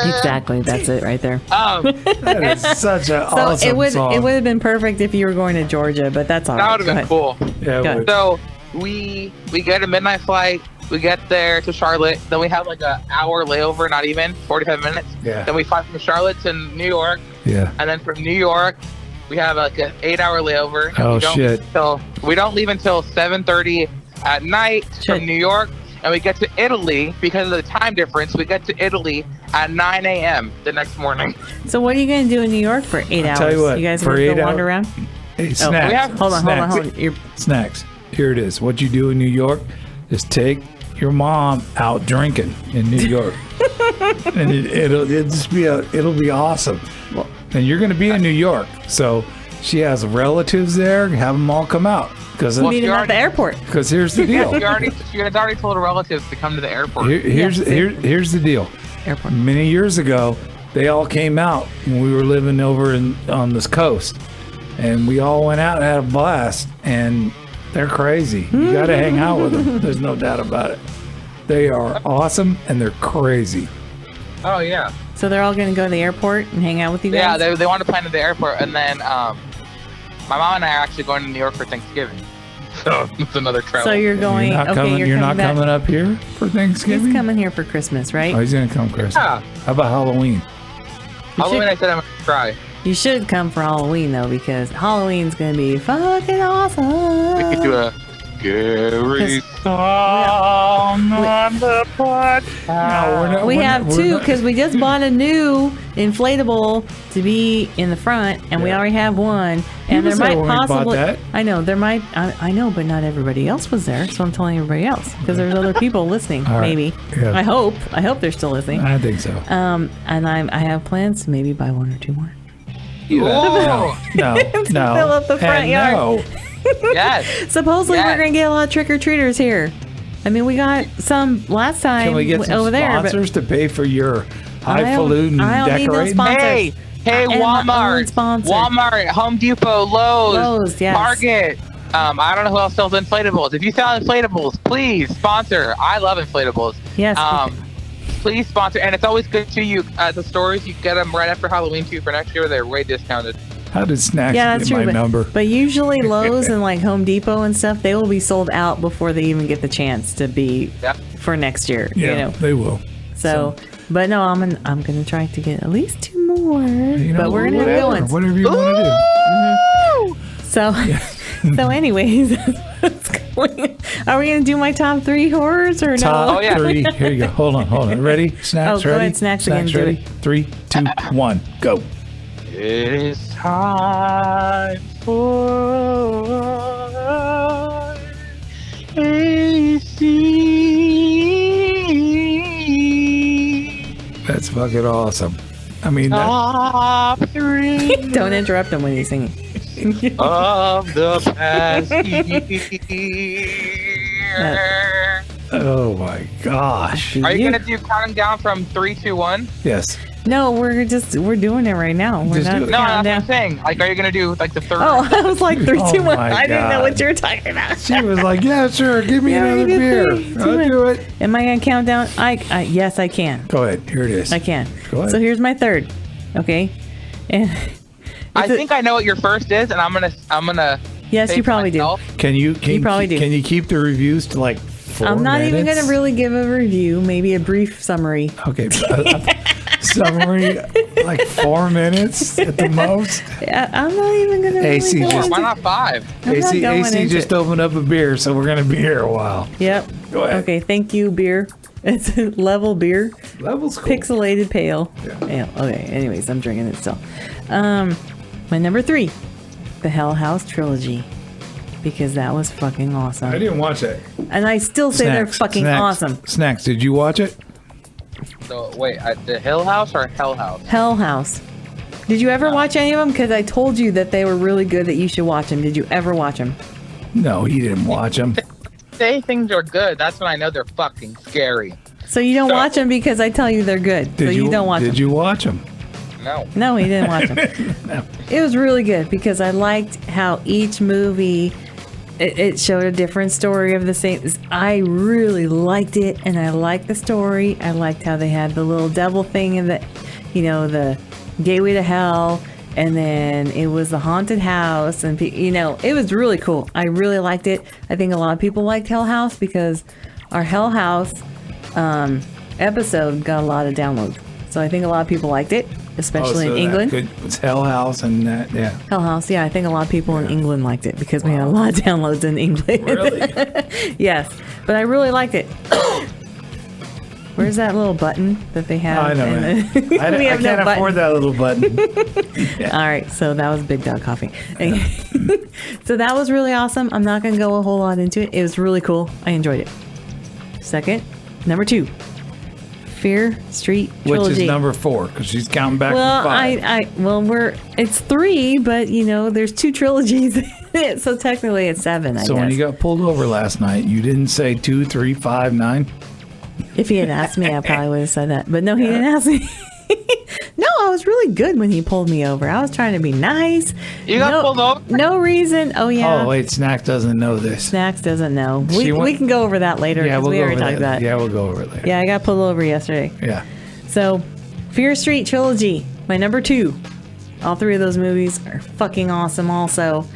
Exactly, that's it right there. That is such an awesome song. It would have been perfect if you were going to Georgia, but that's all right. That would have been cool. Yeah, it would. So we get a midnight flight. We get there to Charlotte. Then we have like an hour layover, not even 45 minutes. Yeah. Then we fly from Charlotte to New York. Yeah. And then from New York, we have like an 8-hour layover. Oh, shit. We don't leave until 7:30 at night from New York. And we get to Italy, because of the time difference, we get to Italy at 9 a.m. the next morning. So what are you going to do in New York for 8 hours? Tell you what, you guys going to go wander around? Hey, Snacks. Hold on. Snacks. Here it is. What you do in New York is take your mom out drinking in New York. And it'll be awesome. And you're going to be in New York, so she has relatives there. Have them all come out. Meet them at the airport. Because here's the deal. She had already told her relatives to come to the airport. Here's the deal. airport. Many years ago, they all came out when we were living over on this coast. And we all went out and had a blast. And they're crazy. You got to hang out with them. There's no doubt about it. They are awesome and they're crazy. Oh, yeah. So they're all going to go to the airport and hang out with you guys? Yeah, they want to plan at the airport. And then my mom and I are actually going to New York for Thanksgiving. So it's another travel. So you're going, you're not coming up here for Thanksgiving? He's coming here for Christmas, right? Oh, he's going to come Christmas. Yeah. How about Halloween? Halloween, I said I'm going to try. You should come for Halloween, though, because Halloween's going to be fucking awesome. We could do a scary song on the podcast. No, we have two, because we just bought a new inflatable to be in the front, and we already have one. And there might possibly, I know, I know, but not everybody else was there, so I'm telling everybody else, because there's other people listening, maybe. Yeah. I hope they're still listening. I think so. And I have plans to maybe buy one or two more. No. Fill up the front yard. No. Yes. Supposedly we're gonna get a lot of trick-or-treaters here. I mean, we got some last time. Can we get some over sponsors to pay for your highfalutin decorating? Hey, Walmart, Home Depot, Lowe's, yes. Target. I don't know who else sells inflatables. If you sell inflatables, please sponsor. I love inflatables. Yes. Please sponsor, and it's always good to you at the stores. You get them right after Halloween too for next year. They're way discounted. How did Snacks get my number? But usually Lowe's and like Home Depot and stuff, they will be sold out before they even get the chance to be for next year. Yeah, you know? They will. So, but no, I'm gonna try to get at least two more. But we're gonna have good ones. Whatever you want to do. Mm-hmm. So, so anyways, are we gonna do my top 3 horrors or top no? 3. Here you go. Hold on. Ready? Snacks go ready? Ahead, snacks again. Ready? 3, 2, 1, go. It is time for AC. That's fucking awesome. I mean, top 3. Don't interrupt him when he's singing. Of the past year. Oh my gosh. Are you gonna do counting down from 3, 2, 1? Yes. No, we're doing it right now. We're not. No, that's what I'm saying. Like, are you gonna do like the third? Oh, I was like 3, 2, 1. I didn't know God. what you were talking about. She was like, "Yeah, sure. Give me another beer. I'll do it." Am I gonna count down? Yes, I can. Go ahead. Here it is. I can. Go ahead. So here's my third. Okay. And I think I know what your first is, and I'm gonna. Yes, you probably do. Can you probably do. Can you keep the reviews to like 4 I'm not minutes? even gonna really give a review. Maybe a brief summary. Okay. Summary, like 4 minutes at the most. I'm not even gonna. AC really just, why not 5? AC just opened up a beer, so we're gonna be here a while. Yep. Go ahead. Okay. Thank you, beer. It's a level beer. Level's cool. Pixelated pale. Yeah. Okay. Anyways, I'm drinking it still. My number 3, the Hell House trilogy, because that was fucking awesome. I didn't watch it. And I still say they're fucking awesome. Snacks, did you watch it? So wait, the Hill House or Hell House? Hell House. Did you ever watch any of them? Because I told you that they were really good, that you should watch them. Did you ever watch them? No, he didn't watch them. Say things are good. That's when I know they're fucking scary. So you don't watch them because I tell you they're good. So you don't watch them. Did you watch them? No. No, he didn't watch them. No. It was really good because I liked how each movie, it showed a different story of the same. I really liked it, and I liked the story. I liked how they had the little devil thing in the, the gateway to hell, and then it was the haunted house, and it was really cool. I really liked it. I think a lot of people liked Hell House because our Hell House episode got a lot of downloads. So I think a lot of people liked it, especially in England. It's Hell House and that, yeah. Hell House, yeah. I think a lot of people in England liked it because we had a lot of downloads in England. Really? Yes, but I really liked it. Where's that little button that they have? I know. I can't afford that little button. Yeah. All right, so that was Big Dog Coffee. So that was really awesome. I'm not going to go a whole lot into it. It was really cool. I enjoyed it. Second, number 2. Fear Street Trilogy. Which is number 4, because she's counting back from 5. It's 3, but there's 2 trilogies in it, so technically it's 7. I guess. So when you got pulled over last night, you didn't say 2, 3, 5, 9? If he had asked me, I probably would have said that. But no, he didn't ask me. No, I was really good when he pulled me over. I was trying to be nice. You got pulled over? No reason. Oh, yeah. Oh, wait, Snacks doesn't know this. Snacks doesn't know. We can go over that later. Yeah, we already talked about it. Yeah, we'll go over it later. Yeah, I got pulled over yesterday. Yeah. So, Fear Street Trilogy, my number 2. All 3 of those movies are fucking awesome also.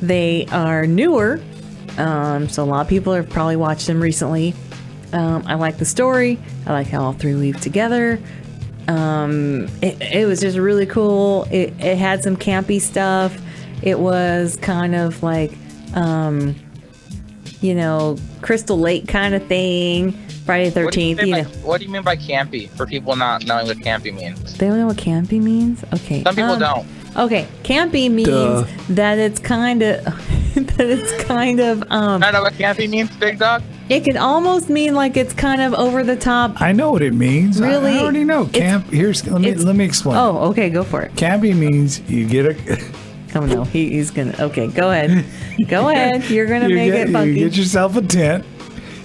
They are newer, so a lot of people have probably watched them recently. I like the story. I like how all 3 weave together. It was just really cool. It had some campy stuff. It was kind of like, Crystal Lake kind of thing. Friday the 13th. What do you mean by campy? For people not knowing what campy means. They don't know what campy means? Okay. Some people don't. Okay. Campy means that it's kind of... I know what campy means, Big Dog? It can almost mean like it's kind of over the top. I know what it means. Really? I already know. Let me explain. Oh, okay, go for it. Campy means you get a... Oh no, he's gonna... Okay, go ahead. Go ahead. You're gonna make it funky. You get yourself a tent.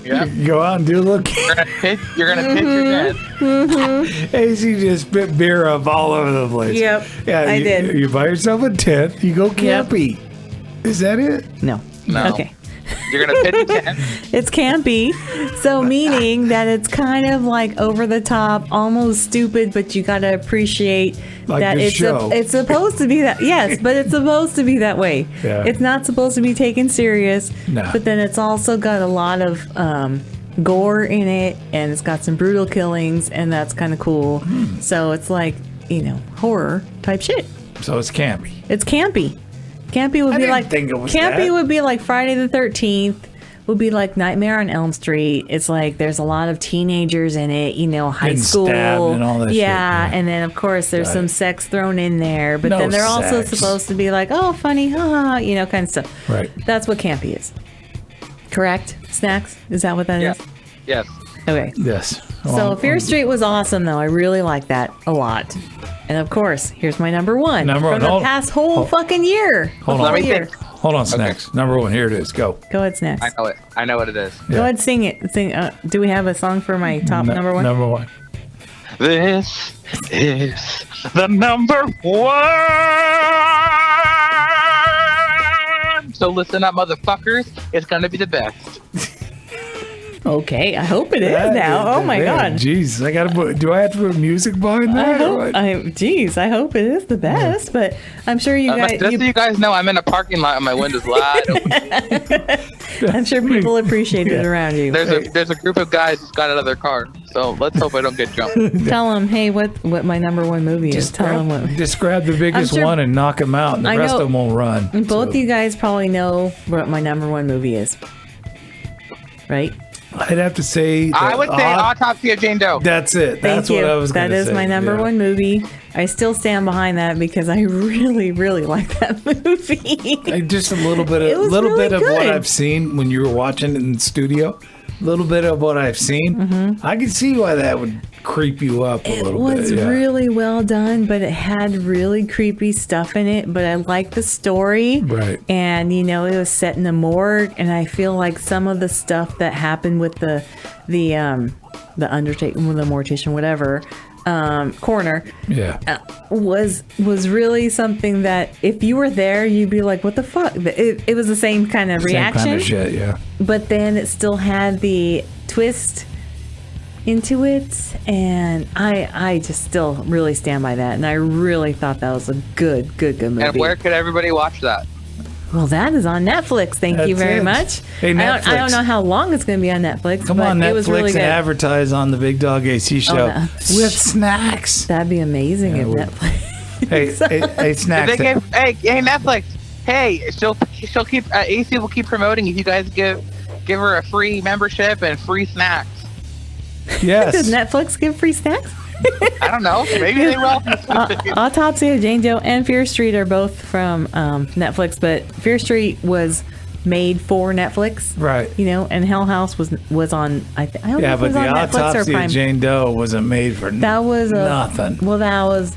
Yeah. You go out and do a little... You're gonna pitch your tent. Mm-hmm. AC just spit beer up all over the place. Yep, yeah, I did. You buy yourself a tent. You go campy. Yep. Is that it? No. Okay. You're going to pitch a tent? It's campy. So meaning that it's kind of like over the top, almost stupid, but you got to appreciate like that it's supposed to be that. Yes, but it's supposed to be that way. Yeah. It's not supposed to be taken serious. No. But then it's also got a lot of gore in it, and it's got some brutal killings, and that's kind of cool. So it's like, horror type shit. So it's campy. It's campy. Campy would be like Campy would be like Friday the 13th, would be like Nightmare on Elm Street. It's like there's a lot of teenagers in it, high getting school and all that shit. Yeah, and then of course there's some sex thrown in there, but then they're also supposed to be like, oh, funny, kind of stuff. Right. That's what campy is. Correct? Snacks? Is that what that is? Yes. Okay. Yes. So Fear Street was awesome though. I really like that a lot. And of course, here's my number 1 from the past whole fucking year. Hold on, Snacks. Okay. Number 1, here it is. Go ahead, Snacks. I know it. I know what it is. Go ahead, sing it. Do we have a song for my top number 1? Number 1. This is the number 1. So listen up, motherfuckers. It's gonna be the best. Okay, I hope it is now. Oh my God. Jeez, do I have to put music behind that? I hope it is the best, but I'm sure you guys... Just so you guys know, I'm in a parking lot and my window's wide open. I'm sure people appreciate it around you. There's a group of guys who's got out of their car, so let's hope I don't get jumped. Tell them, hey, what my number 1 movie is. Just grab the biggest one and knock them out, and the rest of them won't run. And both you guys probably know what my number 1 movie is. Right? I'd have to say... I would say Autopsy of Jane Doe. That's it. That's what I was going to say. That is my number 1 movie. I still stand behind that because I really, really like that movie. Just a little bit of what I've seen when you were watching it in the studio. A little bit of what I've seen. Mm-hmm. I can see why that would creep you up a little bit. It was really well done, but it had really creepy stuff in it. But I liked the story. Right. And, it was set in a morgue. And I feel like some of the stuff that happened with the undertaking, with the mortician, whatever, coroner, was really something that if you were there, you'd be like, what the fuck? It was the same kind of reaction. Same kind of shit, yeah. But then it still had the twist into it, and I just still really stand by that, and I really thought that was a good movie. And where could everybody watch that? Well, that is on Netflix. Thank you very much. Hey, Netflix. I don't know how long it's going to be on Netflix. Come on, Netflix, it was really good. And advertise on the Bigdog AC Show with Snacks. That'd be amazing if Netflix. Hey, Snacks. Hey, Netflix. Hey, she'll keep AC will keep promoting if you guys give her a free membership and free snacks. Yes. Does Netflix give free snacks? I don't know. Maybe they will. Autopsy of Jane Doe and Fear Street are both from Netflix, but Fear Street was made for Netflix, right? And Hell House was on. I don't know if it was on Netflix or Prime. But the Autopsy of Jane Doe wasn't made for nothing. Well, that was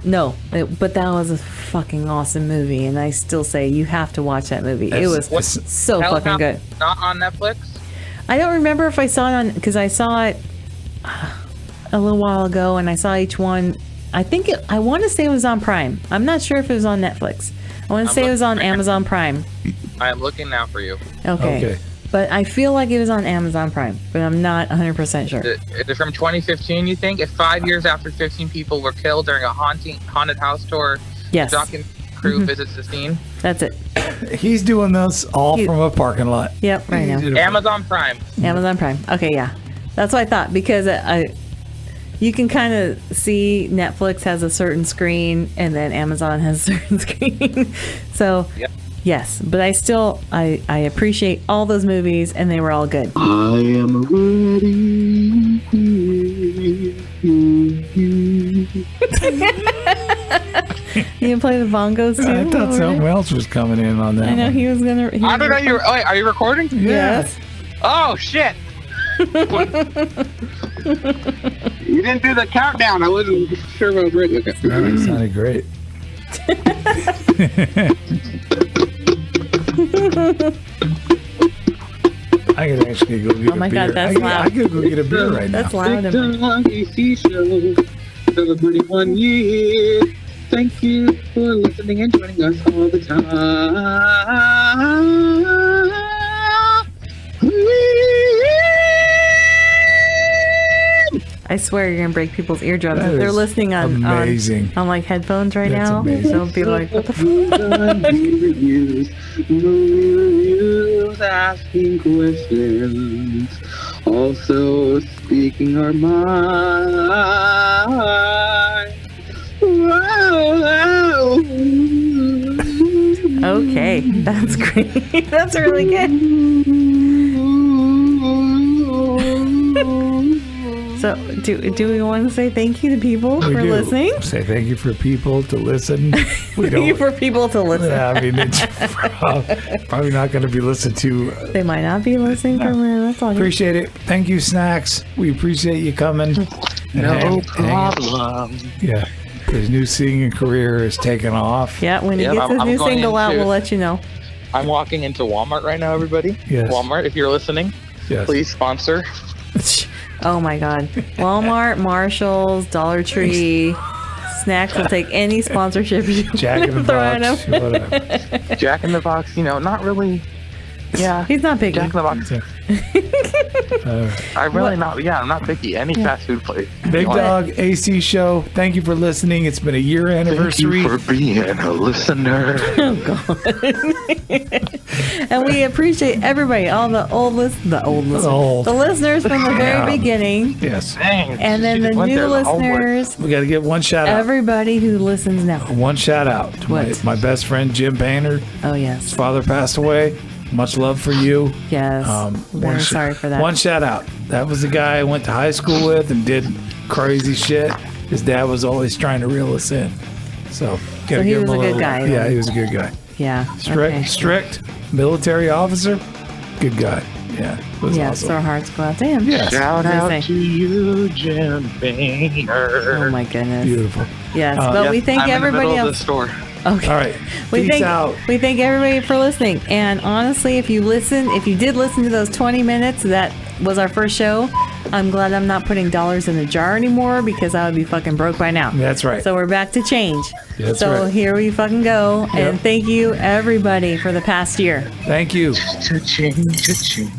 but that was a fucking awesome movie, and I still say you have to watch that movie. It was so fucking good. Not on Netflix. I don't remember if I saw it on because I saw it. a little while ago, and I saw each one. I want to say it was on Prime. I'm not sure if it was on Netflix. I want to say it was on Amazon Prime. I am looking now for you. Okay. But I feel like it was on Amazon Prime, but I'm not 100% sure. Is it from 2015, you think? If 5 years after 15 people were killed during a haunted house tour, yes. The documentary crew visits the scene? That's it. He's doing this all from a parking lot. Yep, right now. Amazon Prime. Amazon Prime. Okay, yeah. That's what I thought, because you can kind of see Netflix has a certain screen and then Amazon has a certain screen. So, yep. Yes, but I appreciate all those movies, and they were all good. I am ready. You can play the bongos too? I thought something else was coming in on that. I know one. he was gonna. I don't know. Are you recording? Yes. Oh shit! You didn't do the countdown. I wasn't sure if I was ready. Okay. That sounded great. I could actually go get a beer. Oh my God, that's loud. I could go get a beer right now. That's loud. Bigdog AC Show, celebrating 1 year. Thank you for listening and joining us all the time. I swear you're gonna break people's eardrums if they're listening on like headphones right now. Amazing. They'll be like, "What the fuck?" Reviews, asking questions, also speaking our mind. Okay, that's great. That's really good. So, do we want to say thank you to people for listening? Say thank you for people to listen. Thank you for people to listen. Yeah, I mean, it's probably not going to be listened to. They might not be listening for a minute. That's all. Appreciate it. Thank you, Snacks. We appreciate you coming. No problem. Yeah. His new singing career is taking off. Yeah, when he gets his new single out, we'll let you know. I'm walking into Walmart right now, everybody. Yes. Walmart, if you're listening, please sponsor. Oh my God. Walmart, Marshalls, Dollar Tree, Snacks will take any sponsorship you Jack in the Box. whatever. Jack in the Box, not really. Yeah. He's not picky. Jack in the Box. I'm not picky. Any fast food place. Bigdog AC Show. Thank you for listening. It's been a year anniversary. Thank you for being a listener. Oh God. And we appreciate everybody, all the listeners from the very beginning. Yes. And then the new listeners. We got to get one shout out. Everybody who listens now. One shout out to my best friend Jim Painter. Oh yes. His father passed away. Much love for you. Yes. Very sorry for that. One shout out. That was the guy I went to high school with and did crazy shit. His dad was always trying to reel us in. So he was a good guy. Yeah, he was a good guy. Yeah. Strict military officer. Good guy. Yeah. Yes, awesome. Our hearts go out to him. Yes. Shout out to you, Jim Painter. Oh my goodness. Beautiful. Yes, but we thank everybody else. Of the store. Okay. All right. Peace out. We thank everybody for listening. And honestly, if you did listen to those 20 minutes, that was our first show. I'm glad I'm not putting dollars in a jar anymore because I would be fucking broke by now. That's right. So we're back to change. That's so right. Here we fucking go. Yep. And thank you everybody for the past year. Thank you. Cha-ching, cha-ching.